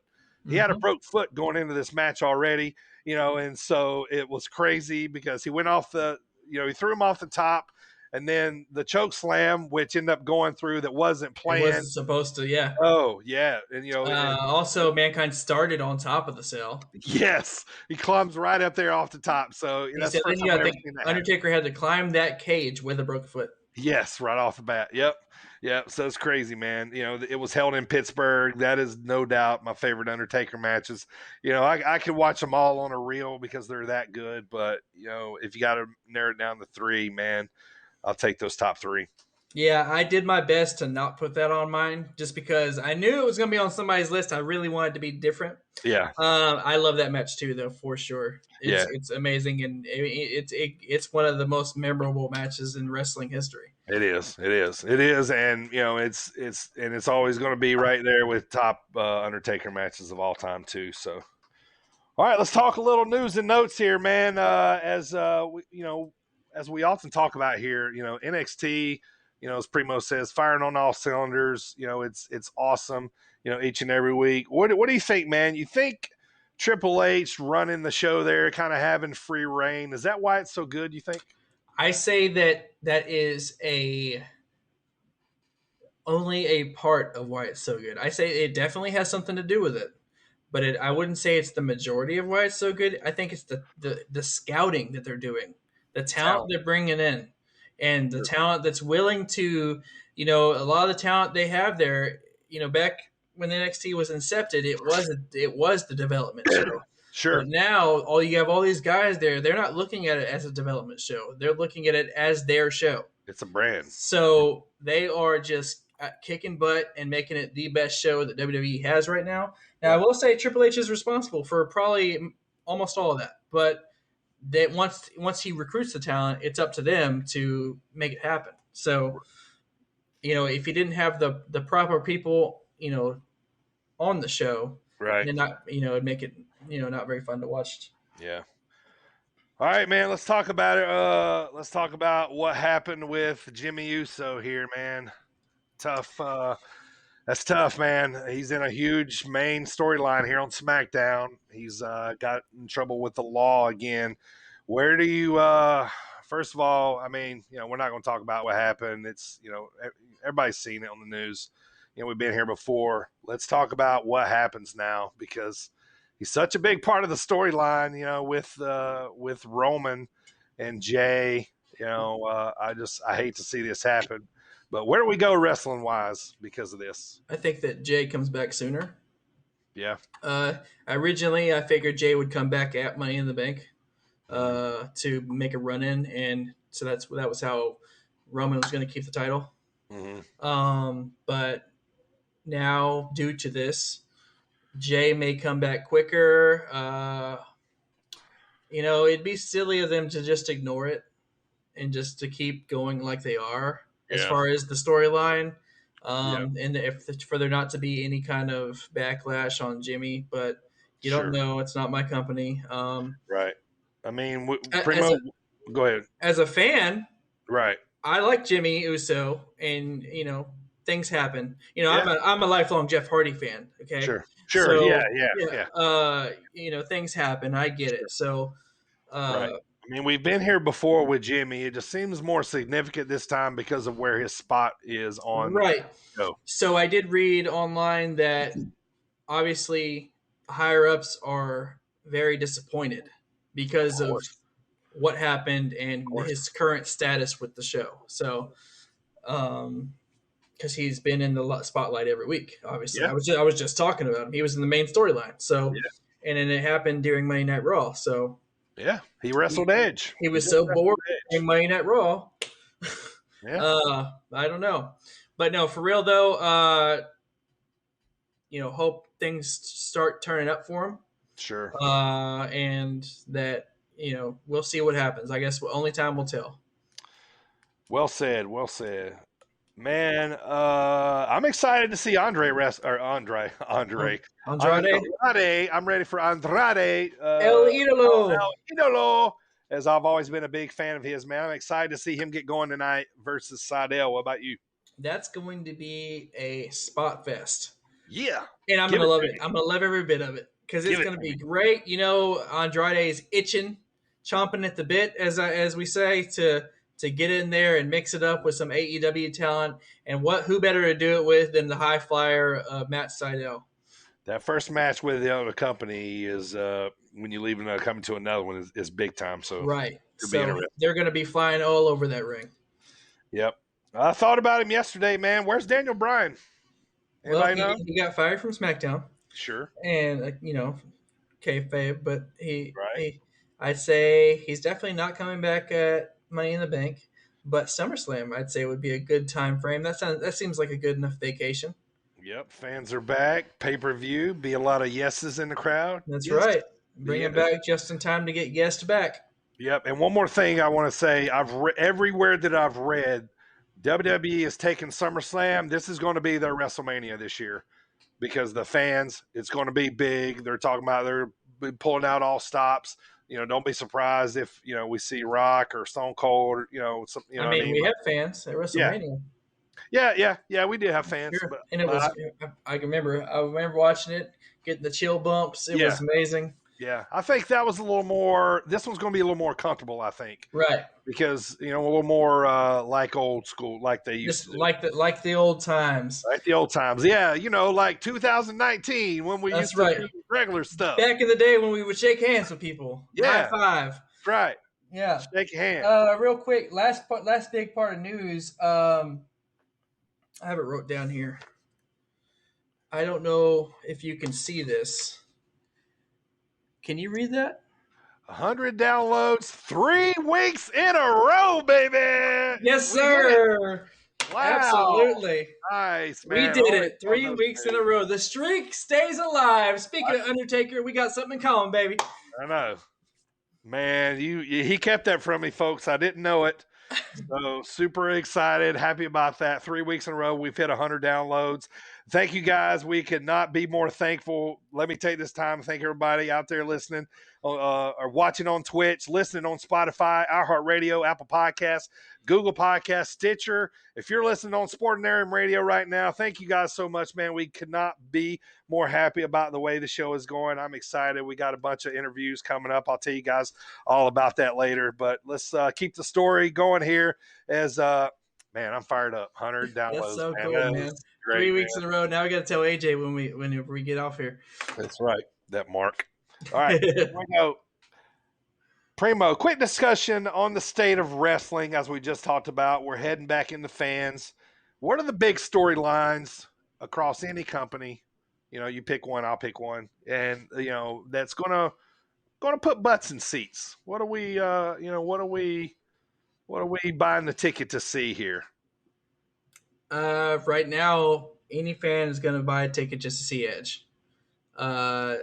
A: He had a broke foot going into this match already, and so it was crazy because he went off he threw him off the top, and then the choke slam, which ended up going through, that wasn't planned.
B: It wasn't supposed to, yeah.
A: Oh, yeah. And,
B: also, Mankind started on top of the cell.
A: Yes. He climbs right up there off the top. So that's the first time I've ever seen that
B: Undertaker had to climb that cage with a broken foot.
A: Yes, right off the bat. Yep. So it's crazy, man. It was held in Pittsburgh. That is no doubt my favorite Undertaker matches. I could watch them all on a reel because they're that good. But, if you got to narrow it down to 3, man, I'll take those top 3.
B: Yeah, I did my best to not put that on mine just because I knew it was going to be on somebody's list. I really wanted to be different.
A: Yeah.
B: I love that match too, though, for sure. It's amazing, and it's one of the most memorable matches in wrestling history.
A: It is, and it's always going to be right there with top Undertaker matches of all time too. So, all right, let's talk a little news and notes here, man. As we often talk about here, NXT, as Primo says, firing on all cylinders. It's awesome. Each and every week. What do you think, man? You think Triple H running the show there, kind of having free reign, is that why it's so good? You think?
B: I say that is only a part of why it's so good. I say it definitely has something to do with it, but I wouldn't say it's the majority of why it's so good. I think it's the scouting that they're doing, the talent they're bringing in, and the talent that's willing to, a lot of the talent they have there. Back when NXT was incepted, it was the development show.
A: Sure.
B: But now you have all these guys there. They're not looking at it as a development show. They're looking at it as their show.
A: It's a brand.
B: So they are just kicking butt and making it the best show that WWE has right now. Now, I will say Triple H is responsible for probably almost all of that. But once he recruits the talent, it's up to them to make it happen. So, if he didn't have the proper people, on the show,
A: right,
B: then not, it'd make it, not very fun to watch.
A: Yeah. All right, man, let's talk about it. Let's talk about what happened with Jimmy Uso here, man. Tough. That's tough, man. He's in a huge main storyline here on SmackDown. He's got in trouble with the law again. Where do you first of all, I mean, we're not going to talk about what happened. It's, everybody's seen it on the news. We've been here before. Let's talk about what happens now because, he's such a big part of the storyline, with Roman and Jay. I hate to see this happen. But where do we go wrestling wise because of this?
B: I think that Jay comes back sooner.
A: Yeah.
B: Originally, I figured Jay would come back at Money in the Bank to make a run in, and so that was how Roman was going to keep the title.
A: Mm-hmm.
B: But now, due to this, Jay may come back quicker. It'd be silly of them to just ignore it and just to keep going like they are as far as the storyline. And for there not to be any kind of backlash on Jimmy, but you don't know. It's not my company.
A: Right. I mean, Primo, go ahead.
B: As a fan,
A: right.
B: I like Jimmy Uso, and things happen. I'm a lifelong Jeff Hardy fan. Okay.
A: Sure.
B: So,
A: yeah.
B: Things happen. I get it. So,
A: right. I mean, we've been here before with Jimmy. It just seems more significant this time because of where his spot is on.
B: Right.
A: The show.
B: So I did read online that obviously higher ups are very disappointed because of what happened and his current status with the show. So, because he's been in the spotlight every week, obviously. I was just talking about him. He was in the main storyline. So, and then it happened during Monday Night Raw. So,
A: yeah, he wrestled Edge.
B: He was so bored in Monday Night Raw.
A: Yeah.
B: I don't know. But no, for real though, hope things start turning up for him.
A: Sure.
B: And that, we'll see what happens. I guess only time will tell.
A: Well said. Well said. Man, I'm excited to see Andre.
B: Andrade.
A: I'm ready for Andrade.
B: El
A: Idolo. As I've always been a big fan of his, man. I'm excited to see him get going tonight versus Seidel. What about you?
B: That's going to be a spot fest.
A: Yeah.
B: And I'm going to love it. I'm going to love every bit of it because it's going to be great. Andrade is itching, chomping at the bit, as we say, to get in there and mix it up with some AEW talent. And who better to do it with than the high flyer Matt Seidel?
A: That first match with the other company is when you leave another company to another one is big time. So
B: right. So they're going to be flying all over that ring.
A: Yep. I thought about him yesterday, man. Where's Daniel Bryan?
B: Anybody know? He got fired from SmackDown.
A: Sure.
B: And, kayfabe, but I'd say he's definitely not coming back at Money in the Bank, but SummerSlam I'd say would be a good time frame. That seems like a good enough vacation.
A: Yep, fans are back. Pay-per-view, be a lot of yeses in the crowd.
B: That's right. Bring it back just in time to get Yes back.
A: Yep, and one more thing I want to say. Everywhere that I've read, WWE is taking SummerSlam. This is going to be their WrestleMania this year because the fans, it's going to be big. They're talking about they're pulling out all stops. Don't be surprised if, we see Rock or Stone Cold or, we
B: have fans at WrestleMania.
A: Yeah, we did have fans.
B: Sure. And it was, I remember watching it, getting the chill bumps. It was amazing.
A: Yeah, I think that was a little more, this one's going to be a little more comfortable, I think.
B: Right.
A: Because, a little more like old school, like they used to do.
B: Like the old times.
A: Like the old times. Yeah, like 2019 when we used to do regular stuff.
B: Back in the day when we would shake hands with people.
A: Yeah.
B: High five.
A: Right.
B: Yeah.
A: Shake a hand.
B: Real quick, last big part of news. I have it wrote down here. I don't know if you can see this. Can you read that?
A: 100 downloads, 3 weeks in a row, baby.
B: Yes, sir.
A: Wow.
B: Absolutely.
A: Nice, man.
B: We did it 3 weeks in a row. The streak stays alive. Speaking of Undertaker, we got something in common, baby.
A: I know. Man, he kept that from me, folks. I didn't know it. So super excited, happy about that. 3 weeks in a row, we've hit 100 downloads. Thank you guys. We could not be more thankful. Let me take this time to thank everybody out there listening or watching on Twitch, listening on Spotify, iHeartRadio, Apple Podcasts, Google Podcasts, Stitcher. If you're listening on Sportinarium Radio right now, thank you guys so much, man. We could not be more happy about the way the show is going. I'm excited. We got a bunch of interviews coming up. I'll tell you guys all about that later. But let's keep the story going here as man, I'm fired up. 100 downloads.
B: That's so
A: man.
B: cool, man. Great, 3 weeks in a row. Now we got to tell AJ when we get off here.
A: That's right. That mark. All right, here we go. Primo, quick discussion on the state of wrestling as we just talked about. We're heading back into fans. What are the big storylines across any company? You pick one, I'll pick one, and that's gonna put butts in seats. What are we? What are we buying the ticket to see here?
B: Right now, any fan is going to buy a ticket just to see Edge. I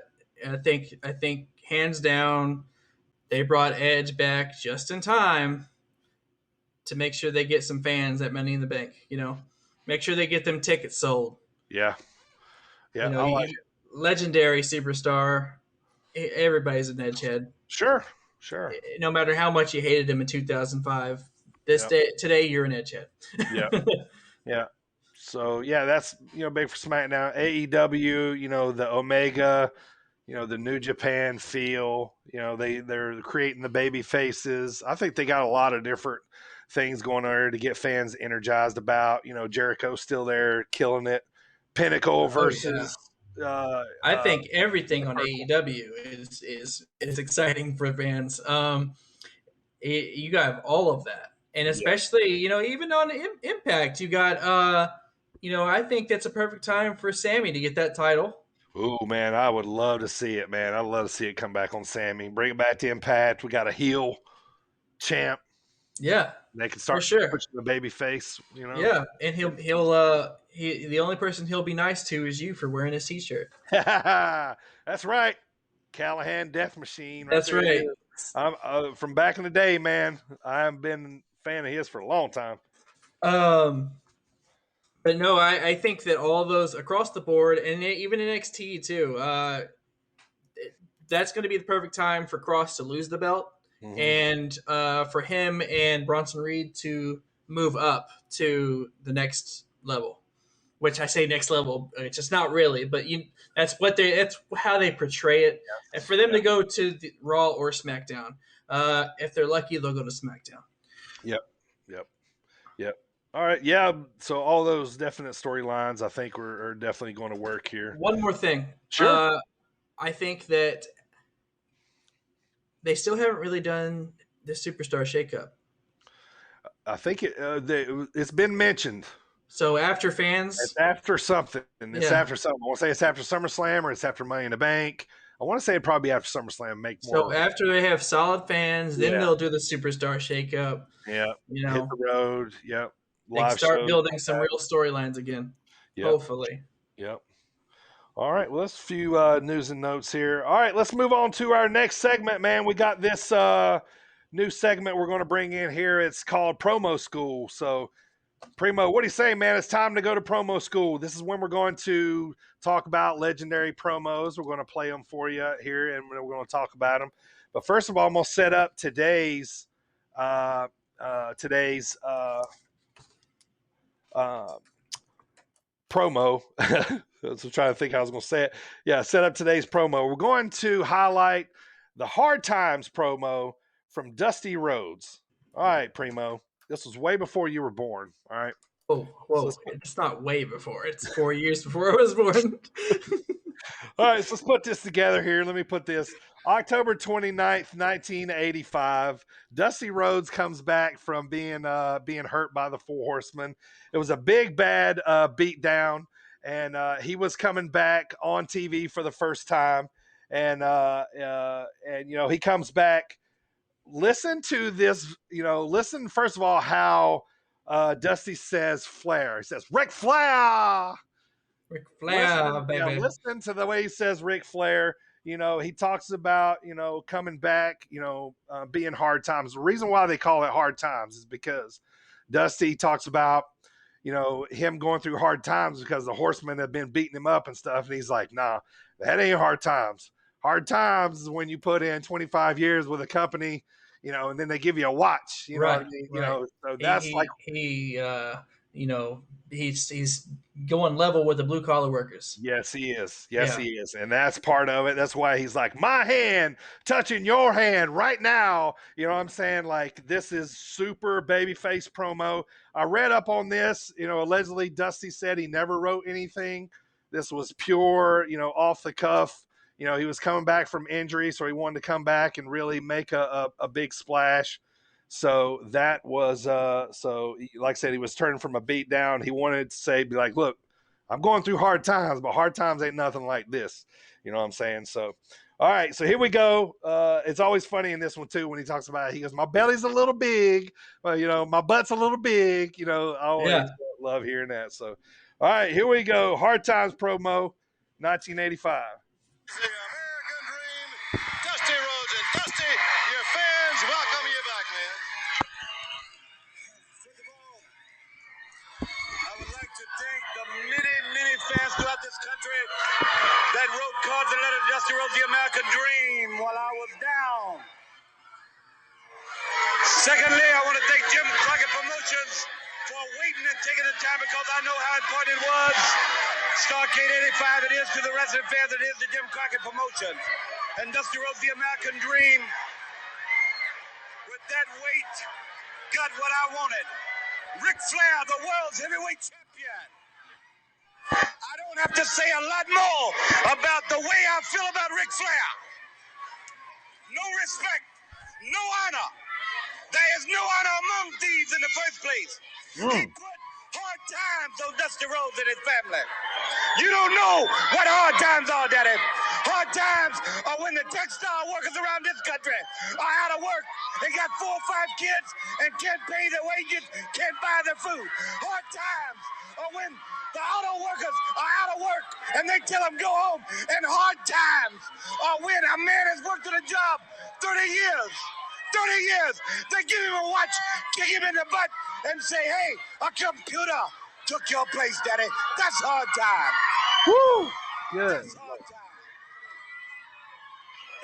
B: think hands down, they brought Edge back just in time to make sure they get some fans at Money in the Bank. Make sure they get them tickets sold.
A: Yeah. I like it.
B: Legendary superstar. Everybody's an Edge head.
A: Sure.
B: No matter how much you hated him in 2005, today you're an Edge head.
A: Yeah. So that's big for SmackDown. AEW, the Omega, the New Japan feel. They're creating the baby faces. I think they got a lot of different things going on there to get fans energized about. Jericho's still there, killing it. Pinnacle versus.
B: I think everything on AEW is exciting for fans. You got all of that, and especially even on Impact, you got I think that's a perfect time for Sammy to get that title.
A: Oh man, I would love to see it, man. I'd love to see it come back on Sammy. Bring it back to Impact. We got a heel champ.
B: Yeah,
A: they can start
B: pushing
A: the baby face.
B: Yeah, and he'll the only person he'll be nice to is you for wearing his t-shirt.
A: That's right, Callahan Death Machine.
B: That's right.
A: I'm from back in the day, man. I've been a fan of his for a long time.
B: But no, I think that all those across the board, and even NXT too, that's going to be the perfect time for Cross to lose the belt, and for him and Bronson Reed to move up to the next level. Which I say next level, it's just not really, but that's how they portray it. And for them to go to the Raw or SmackDown, if they're lucky, they'll go to SmackDown.
A: Yep. All right, yeah. So all those definite storylines, I think, are definitely going to work here.
B: One more thing,
A: sure.
B: I think that they still haven't really done the Superstar Shakeup.
A: I think it's been mentioned.
B: So after fans,
A: it's after something. It's after something. I want to say it's after SummerSlam or it's after Money in the Bank. I want to say it'd probably be after SummerSlam. Make more.
B: So after they have solid fans, then they'll do the Superstar Shakeup.
A: Yeah, hit the road. Yep.
B: They start building some real storylines again. Yep. Hopefully.
A: Yep. All right. Well, that's a few news and notes here. All right, let's move on to our next segment, man. We got this new segment we're going to bring in here. It's called Promo School. So, Primo, what do you say, man? It's time to go to Promo School. This is when we're going to talk about legendary promos. We're going to play them for you here, and we're going to talk about them. But first of all, I'm going to set up today's promo. So trying to think how I was going to say it. Yeah, set up today's promo. We're going to highlight the Hard Times promo from Dusty Rhodes. All right, Primo. This was way before you were born. All right.
B: Oh, whoa. It's not way before. It's 4 years before I was born.
A: All right, so let's put this together here. Let me put this. October 29th, 1985. Dusty Rhodes comes back from being hurt by the Four Horsemen. It was a big, bad beatdown, and he was coming back on TV for the first time. And he comes back. Listen to this, listen first of all how Dusty says Flair. He says, Ric Flair!
B: Ric Flair, baby.
A: Listen to the way he says Ric Flair. He talks about, coming back, being hard times. The reason why they call it hard times is because Dusty talks about, him going through hard times because the Horsemen have been beating him up and stuff. And he's like, nah, that ain't hard times. Hard times is when you put in 25 years with a company, and then they give you a watch,
B: right,
A: so that's
B: he's going level with the blue collar workers.
A: Yes, he is. Yes, he is. And that's part of it. That's why he's like, my hand touching your hand right now. You know what I'm saying? Like, this is super babyface promo. I read up on this, allegedly Dusty said he never wrote anything. This was pure, off the cuff. You know, he was coming back from injury, so he wanted to come back and really make a big splash. So that was like I said, he was turning from a beat down. He wanted to be like, look, I'm going through hard times, but hard times ain't nothing like this. You know what I'm saying? So, all right, so here we go. It's always funny in this one too when he talks about it. He goes, my belly's a little big, you know, my butt's a little big. You know, I always love hearing that. So, all right, here we go. Hard Times promo, 1985.
D: The American Dream, Dusty Rhodes. And Dusty, your fans welcome you back, man. First of all, I would like to thank the many fans throughout this country that wrote cards and letters to Dusty Rhodes, the American Dream, while I was down. Secondly, I want to thank Jim Crockett Promotions for waiting and taking the time, because I know how important it was. Starcade 85 it is to the wrestling fans, it is to Jim Crockett Promotions. And Dusty Rhodes, the American Dream, with that weight, got what I wanted. Ric Flair, the world's heavyweight champion. I don't have to say a lot more about the way I feel about Ric Flair. No respect, no honor. There is no honor among thieves in the first place. He put hard times on Dusty Rhodes and his family. You don't know what hard times are, Daddy. Hard times are when the textile workers around this country are out of work. They got 4 or 5 kids and can't pay their wages, can't buy their food. Hard times are when the auto workers are out of work and they tell them go home. And hard times are when a man has worked at a job 30 years. 30 years. They give him a watch, kick him in the butt, and say, hey, a computer took your place, Daddy. That's hard time.
A: Woo! Good.
D: That's hard time.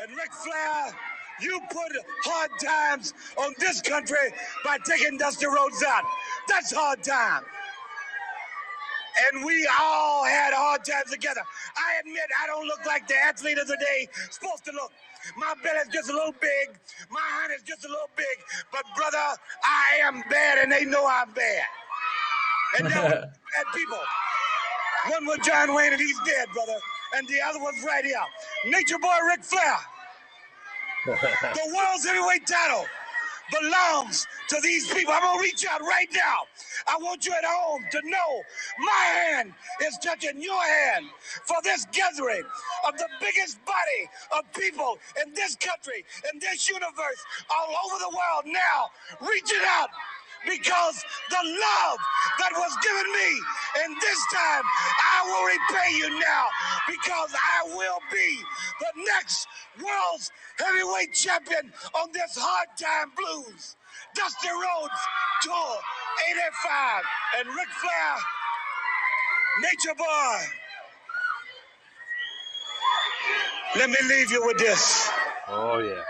D: And Ric Flair, you put hard times on this country by taking Dusty Rhodes out. That's hard time. And we all had hard times together. I admit I don't look like the athlete of the day supposed to look. My belly's just a little big. My hand is just a little big. But, brother, I am bad, and they know I'm bad. And there were bad people. One was John Wayne, and he's dead, brother. And the other one's right here. Nature Boy Ric Flair. The world's heavyweight title belongs to these people. I'm going to reach out right now. I want you at home to know my hand is touching your hand for this gathering of the biggest body of people in this country, in this universe, all over the world now. Reach it out, because the love that was given me, and this time I will repay you now, because I will be the next world's heavyweight champion on this Hard Time Blues. Dusty Rhodes Tour 85 and Ric Flair, Nature Boy. Let me leave you with this.
A: Oh, yeah.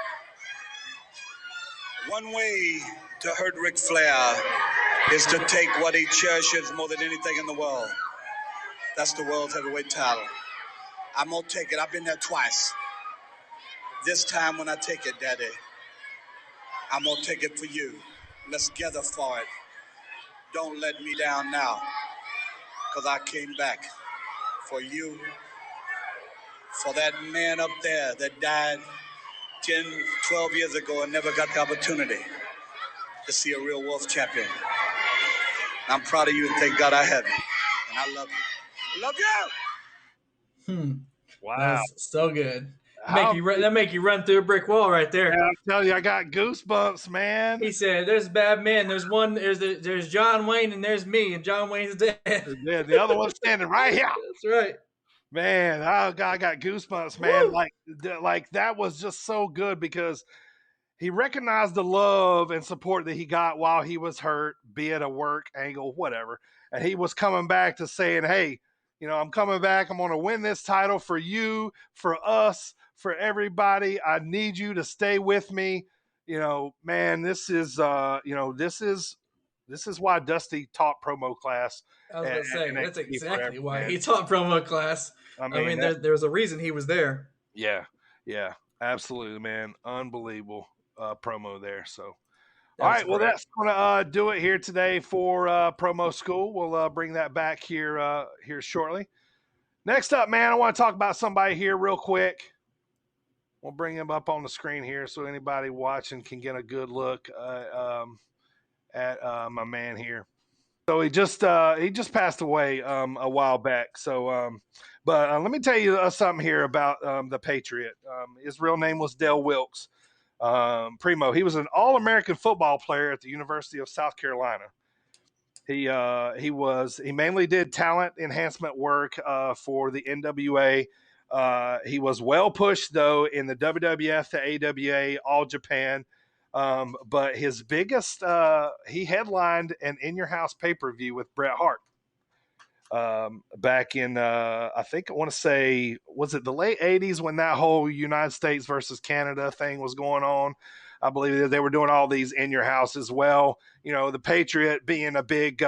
D: One way to hurt Ric Flair is to take what he cherishes more than anything in the world. That's the world's heavyweight title. I'm gonna take it. I've been there twice. This time when I take it, Daddy, I'm gonna take it for you. Let's gather for it. Don't let me down now, because I came back for you, for that man up there that died 10, 12 years ago and never got the opportunity to see a real world champion. I'm proud of you, and thank God I have you. And I love you. Love you!
A: Wow.
B: That's so good. That make you run through a brick wall right there.
A: Yeah, I'm telling you, I got goosebumps, man.
B: He said, "There's a bad man. There's John Wayne, and there's me, and John Wayne's dead."
A: Yeah, the other one's standing right here.
B: That's right.
A: Man, oh God, I got goosebumps, man. Like that was just so good, because he recognized the love and support that he got while he was hurt, be it a work angle, whatever. And he was coming back to saying, hey, you know, I'm coming back. I'm going to win this title for you, for us, for everybody. I need you to stay with me. You know, man, this is why Dusty taught promo class.
B: I was going to say, that's exactly why he taught promo class. I mean there's a reason he was there.
A: Yeah, absolutely, man. Unbelievable promo there. So, all right, well, that's going to do it here today for Promo School. We'll bring that back here shortly. Next up, man, I want to talk about somebody here real quick. We'll bring him up on the screen here so anybody watching can get a good look at my man here. So he just passed away a while back. So, but let me tell you something here about the Patriot. His real name was Dale Wilkes. Primo. He was an All-American football player at the University of South Carolina. He mainly did talent enhancement work for the NWA. He was well pushed though in the WWF, the AWA, All Japan. But his biggest, he headlined an In Your House pay-per-view with Bret Hart back in, I think I want to say, was it the late 80s when that whole United States versus Canada thing was going on? I believe that they were doing all these In Your House as well. You know, the Patriot being a big,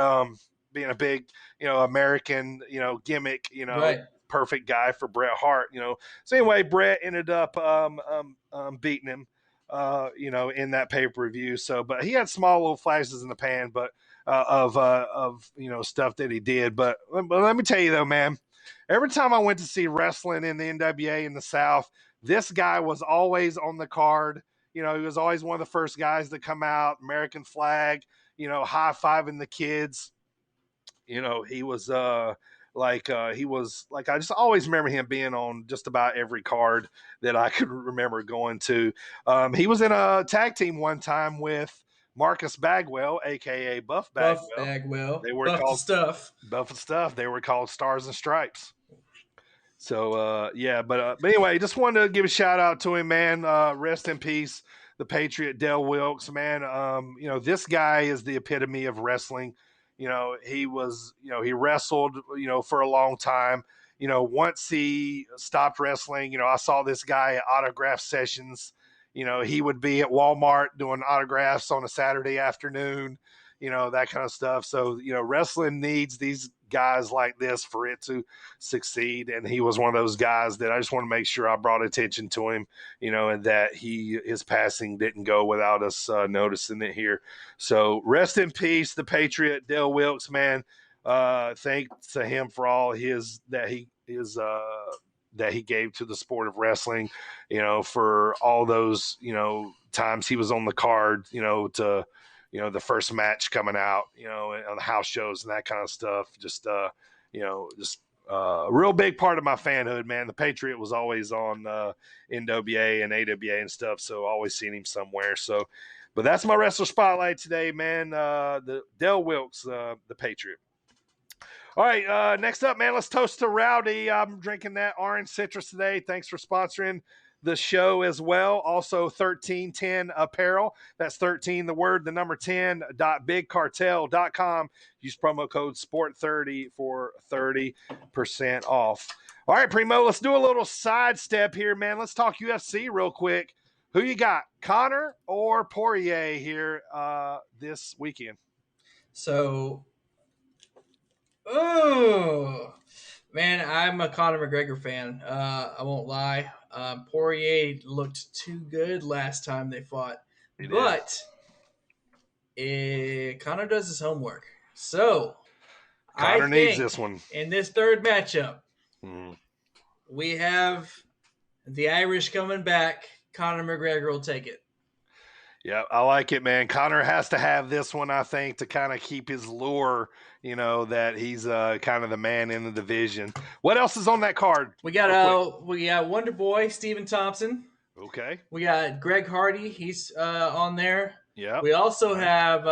A: American, gimmick,
B: Right.
A: perfect guy for Bret Hart, So anyway, Bret ended up beating him. In that pay-per-view. So, but he had small little flashes in the pan, but of stuff that he did. But let me tell you though, man, every time I went to see wrestling in the NWA in the South, this guy was always on the card. He was always one of the first guys to come out, American flag, high-fiving the kids. He was I just always remember him being on just about every card that I could remember going to. He was in a tag team one time with Marcus Bagwell, aka Buff Bagwell. They were called Buff and Stuff. They were called Stars and Stripes. So but anyway, just wanted to give a shout out to him, man. Rest in peace, the Patriot Dale Wilkes, man. This guy is the epitome of wrestling. He was, he wrestled, for a long time. Once he stopped wrestling, I saw this guy at autograph sessions. He would be at Walmart doing autographs on a Saturday afternoon, that kind of stuff. So, wrestling needs these guys like this for it to succeed. And he was one of those guys that I just want to make sure I brought attention to him, and that his passing didn't go without us noticing it here. So rest in peace, the Patriot, Dale Wilkes, man. Thanks to him for all that he gave to the sport of wrestling, for all those, times he was on the card, to, the first match coming out, on the house shows and that kind of stuff. Just a real big part of my fanhood, man. The Patriot was always on NWA and AWA and stuff, so always seen him somewhere. So, but that's my wrestler spotlight today, man. The Dale Wilkes, the Patriot. All right, next up, man, let's toast to Rowdy. I'm drinking that orange citrus today. Thanks for sponsoring the show as well. Also 1310 apparel. That's 13, the word, the number 10.bigcartel.com. Use promo code SPORT30 for 30% off. All right, Primo, let's do a little sidestep here, man. Let's talk UFC real quick. Who you got, Conor or Poirier here this weekend?
B: So, oh, man, I'm a Conor McGregor fan. I won't lie. Poirier looked too good last time they fought. But Conor does his homework. So,
A: Conor needs this one.
B: In this third matchup, we have the Irish coming back. Conor McGregor will take it.
A: Yeah, I like it, man. Conor has to have this one, I think, to kind of keep his lure, that he's kind of the man in the division. What else is on that card?
B: We got Wonder Boy, Stephen Thompson.
A: Okay.
B: We got Greg Hardy. He's on there.
A: Yeah.
B: We also have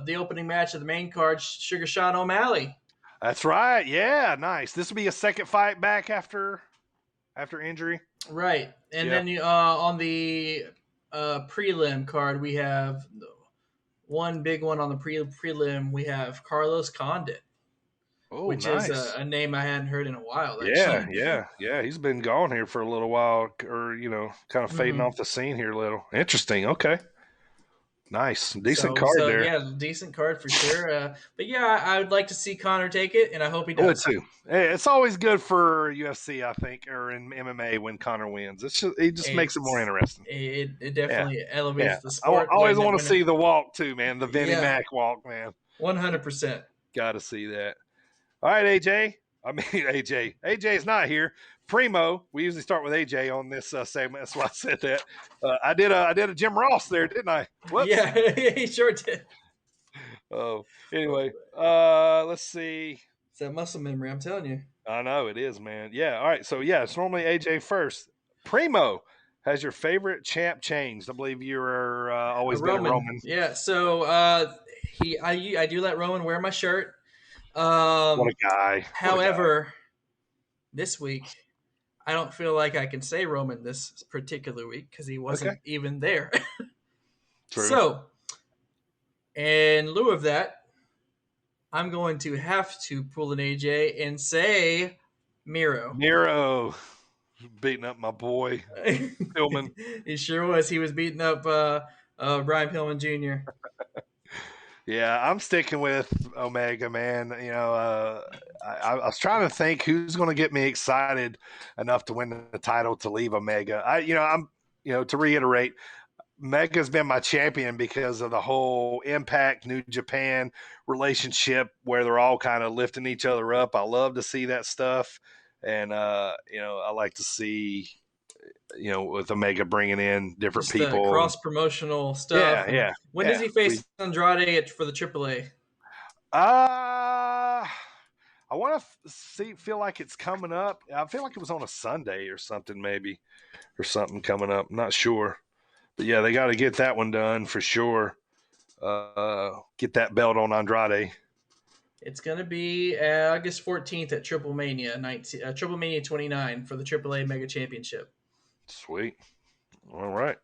B: the opening match of the main card, Sugar Sean O'Malley.
A: That's right. Yeah, nice. This will be a second fight back after injury.
B: Right. And then on the prelim card, we have one big one on the prelim. We have Carlos Condit, which
A: nice.
B: is a name I hadn't heard in a while.
A: Actually. Yeah. He's been gone here for a little while, or kind of fading off the scene here a little. Interesting. Okay. Nice. Decent card there.
B: Yeah, decent card for sure. But yeah, I would like to see Conor take it, and I hope he does.
A: Good too. Hey, it's always good for UFC, I think, or in MMA when Conor wins. It just makes it more interesting.
B: It definitely elevates the sport.
A: I always want to see the walk too, man. The Vinnie Mac walk, man.
B: 100%.
A: Got to see that. All right, AJ. I mean, AJ. AJ's not here. Primo. We usually start with AJ on this segment. That's why I said that. I did a Jim Ross there, didn't I? Whoops.
B: Yeah, he sure did.
A: Oh, anyway. Let's see.
B: It's that muscle memory, I'm telling you.
A: I know it is, man. Yeah. All right. So yeah, it's normally AJ first. Primo, has your favorite champ changed? I believe you're always been Roman.
B: Yeah. So I do let Roman wear my shirt.
A: What a guy.
B: However, this week I don't feel like I can say Roman this particular week because he wasn't even there.
A: True.
B: So, in lieu of that, I'm going to have to pull an AJ and say Miro.
A: Miro beating up my boy Pillman.
B: He sure was. He was beating up Brian Pillman Jr.
A: Yeah, I'm sticking with Omega, man. You know, I was trying to think who's going to get me excited enough to win the title to leave Omega. To reiterate, Mega's been my champion because of the whole Impact New Japan relationship where they're all kind of lifting each other up. I love to see that stuff, and I like to see, with Omega bringing in different
B: Just
A: people,
B: cross promotional stuff.
A: Yeah.
B: When does he face Andrade for the AAA?
A: I want to feel like it's coming up. I feel like it was on a Sunday or something, maybe, or something coming up. I'm not sure. But yeah, they got to get that one done for sure. Get that belt on Andrade.
B: It's going to be August 14th at Triple Mania 29 for the AAA Mega Championship.
A: Sweet. All right.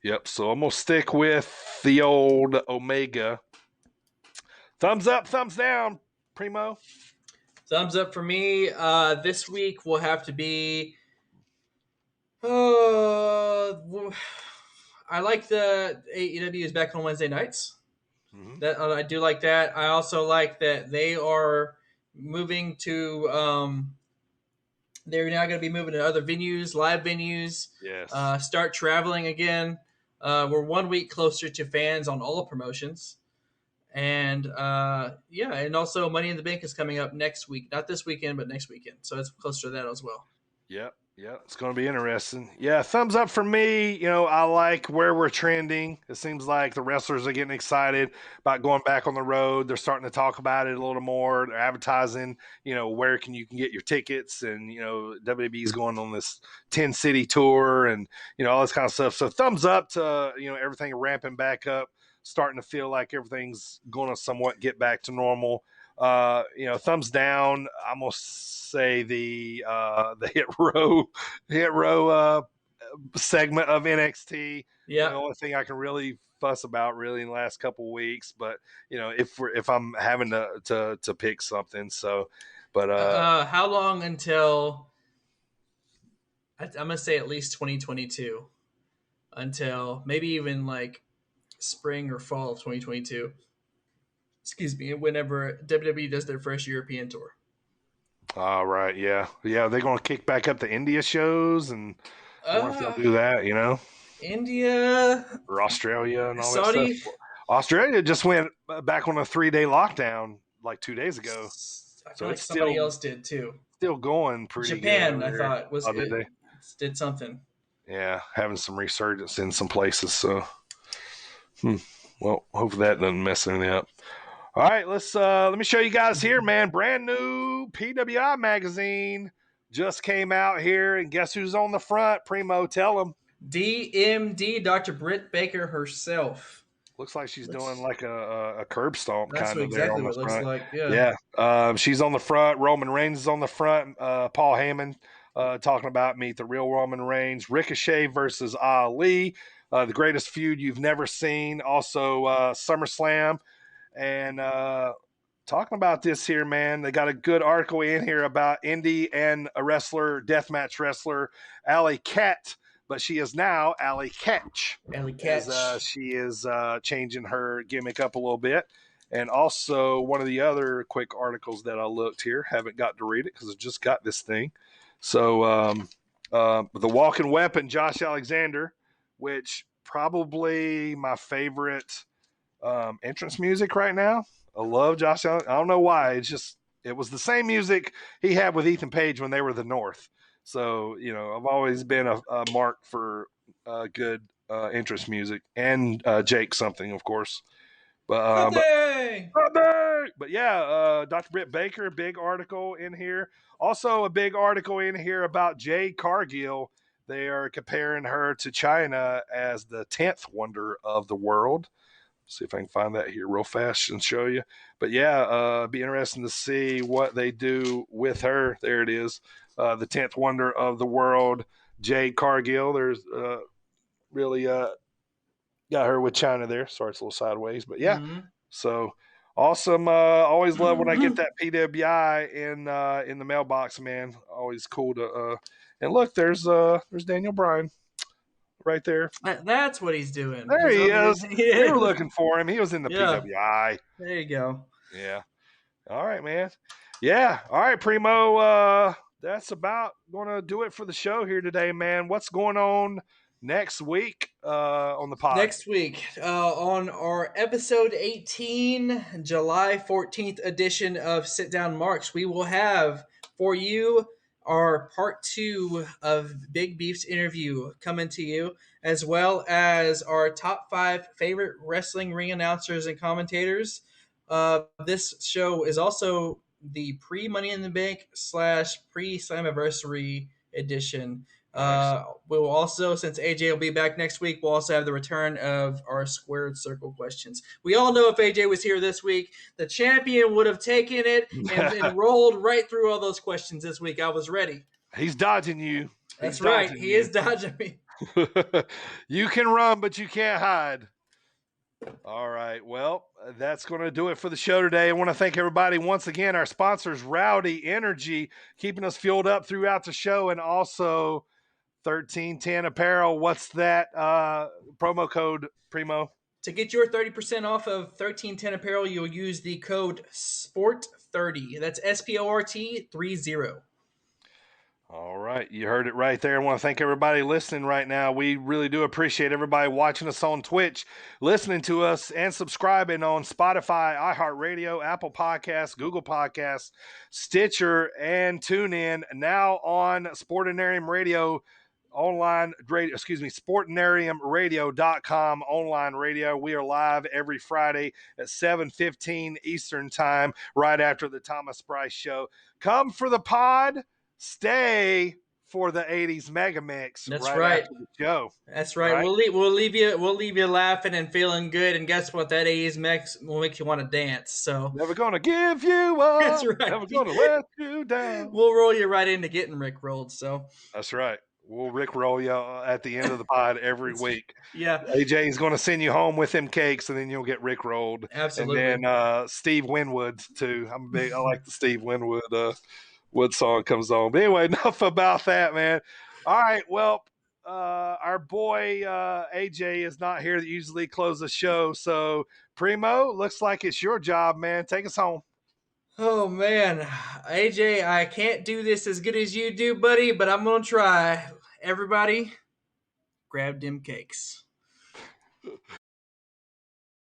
A: Yep. So I'm going to stick with the old Omega. Thumbs up, thumbs down, Primo.
B: Thumbs up for me. This week will have to be. I like the AEW is back on Wednesday nights.
A: Mm-hmm.
B: That I do like that. I also like that they are moving to. They're now going to be moving to other venues, live venues.
A: Yes.
B: Start traveling again. We're 1 week closer to fans on all promotions. And and also Money in the Bank is coming up next week. Not this weekend, but next weekend. So it's closer to that as well.
A: Yep. Yeah, it's going to be interesting. Yeah, thumbs up for me. I like where we're trending. It seems like the wrestlers are getting excited about going back on the road. They're starting to talk about it a little more. They're advertising, where you can get your tickets. And, WWE's going on this 10-city tour and, all this kind of stuff. So thumbs up to, everything ramping back up, starting to feel like everything's going to somewhat get back to normal. Thumbs down. I'm gonna say the hit row segment of NXT.
B: Yeah,
A: the only thing I can really fuss about really in the last couple of weeks. But if I'm having to pick something, so. But
B: how long until? I'm gonna say at least 2022, until maybe even like spring or fall of 2022. Excuse me, whenever WWE does their first European tour.
A: All right, yeah. They're going to kick back up the India shows, and I wonder if they'll do that,
B: India
A: or Australia and all
B: Saudi?
A: that stuff. Australia just went back on a 3-day lockdown like 2 days ago.
B: I feel like somebody else did too.
A: Still going pretty
B: Japan,
A: good.
B: I thought was
A: did
B: something.
A: Yeah, having some resurgence in some places. So, well, hopefully that doesn't mess anything up. All right, let me show you guys here, man. Brand new PWI magazine just came out here, and guess who's on the front? Primo, tell them.
B: DMD, Dr. Britt Baker herself.
A: Looks like she's doing like a curb stomp kind of
B: exactly
A: there on
B: what
A: the
B: it
A: front.
B: looks like.
A: Yeah. She's on the front. Roman Reigns is on the front. Paul Heyman talking about meet the real Roman Reigns. Ricochet versus Ali, the greatest feud you've never seen. Also, SummerSlam. And talking about this here, man, they got a good article in here about Indy and a deathmatch wrestler, Allie Kat, but she is now Allie Catch.
B: Allie Catch.
A: She is changing her gimmick up a little bit. And also one of the other quick articles that I looked here, haven't got to read it because I just got this thing. So the walking weapon, Josh Alexander, which probably my favorite entrance music right now. I love Josh Allen. I don't know why. It's just it was the same music he had with Ethan Page when they were the North. So, I've always been a mark for good interest music, and Jake something, of course. But yeah, Dr. Britt Baker, big article in here. Also, a big article in here about Jade Cargill. They are comparing her to China as the 10th wonder of the world. See if I can find that here real fast and show you. But yeah, be interesting to see what they do with her. There it is, the 10th wonder of the world, Jade Cargill. There's really got her with China there. Sorry, it's a little sideways, but yeah. Mm-hmm. So awesome. Always love when I get that PWI in the mailbox, man. Always cool to and look, there's Daniel Bryan right there.
B: That's what he's doing.
A: There he is. We were looking for him. He was in the PWI.
B: There you go.
A: Yeah. All right, man. Yeah. All right, Primo. That's about going to do it for the show here today, man. What's going on next week on the pod?
B: Next week on our episode 18, July 14th edition of Sit Down Marks, we will have for you our part 2 of Big Beef's interview coming to you, as well as our top 5 favorite wrestling ring announcers and commentators. This show is also the pre-Money in the Bank / pre-Slammiversary edition. Nice. We will also, since AJ will be back next week, we'll also have the return of our squared circle questions. We all know if AJ was here this week, the champion would have taken it and rolled right through all those questions this week. I was ready.
A: He's dodging you.
B: That's right. He is dodging me.
A: You can run, but you can't hide. All right. Well, that's going to do it for the show today. I want to thank everybody once again. Our sponsors, Rowdy Energy, keeping us fueled up throughout the show, and also 1310 Apparel. What's that promo code, Primo?
B: To get your 30% off of 1310 Apparel, you'll use the code SPORT30. That's SPORT30.
A: All right. You heard it right there. I want to thank everybody listening right now. We really do appreciate everybody watching us on Twitch, listening to us, and subscribing on Spotify, iHeartRadio, Apple Podcasts, Google Podcasts, Stitcher, and TuneIn. Now on Sportinarium Radio online radio, sportinariumradio.com online radio. We are live every Friday at 7:15 Eastern time, right after the Thomas Bryce show. Come for the pod. Stay for the 80s mega mix.
B: That's right.
A: After the show.
B: That's right. We'll leave you laughing and feeling good. And guess what? That 80s mix will make you want to dance. So
A: never gonna give you up.
B: That's right.
A: Never gonna let you down.
B: We'll roll you right into getting Rick rolled. So
A: that's right. We'll Rick roll you at the end of the pod every week.
B: Yeah.
A: AJ's going to send you home with them cakes, and then you'll get Rick rolled.
B: Absolutely.
A: And then Steve Winwood too. I like the Steve Winwood Wood song comes on. But anyway, enough about that, man. All right, well, our boy AJ is not here to usually close the show. So, Primo, looks like it's your job, man. Take us home.
B: Oh, man. AJ, I can't do this as good as you do, buddy, but I'm going to try. Everybody, grab them cakes.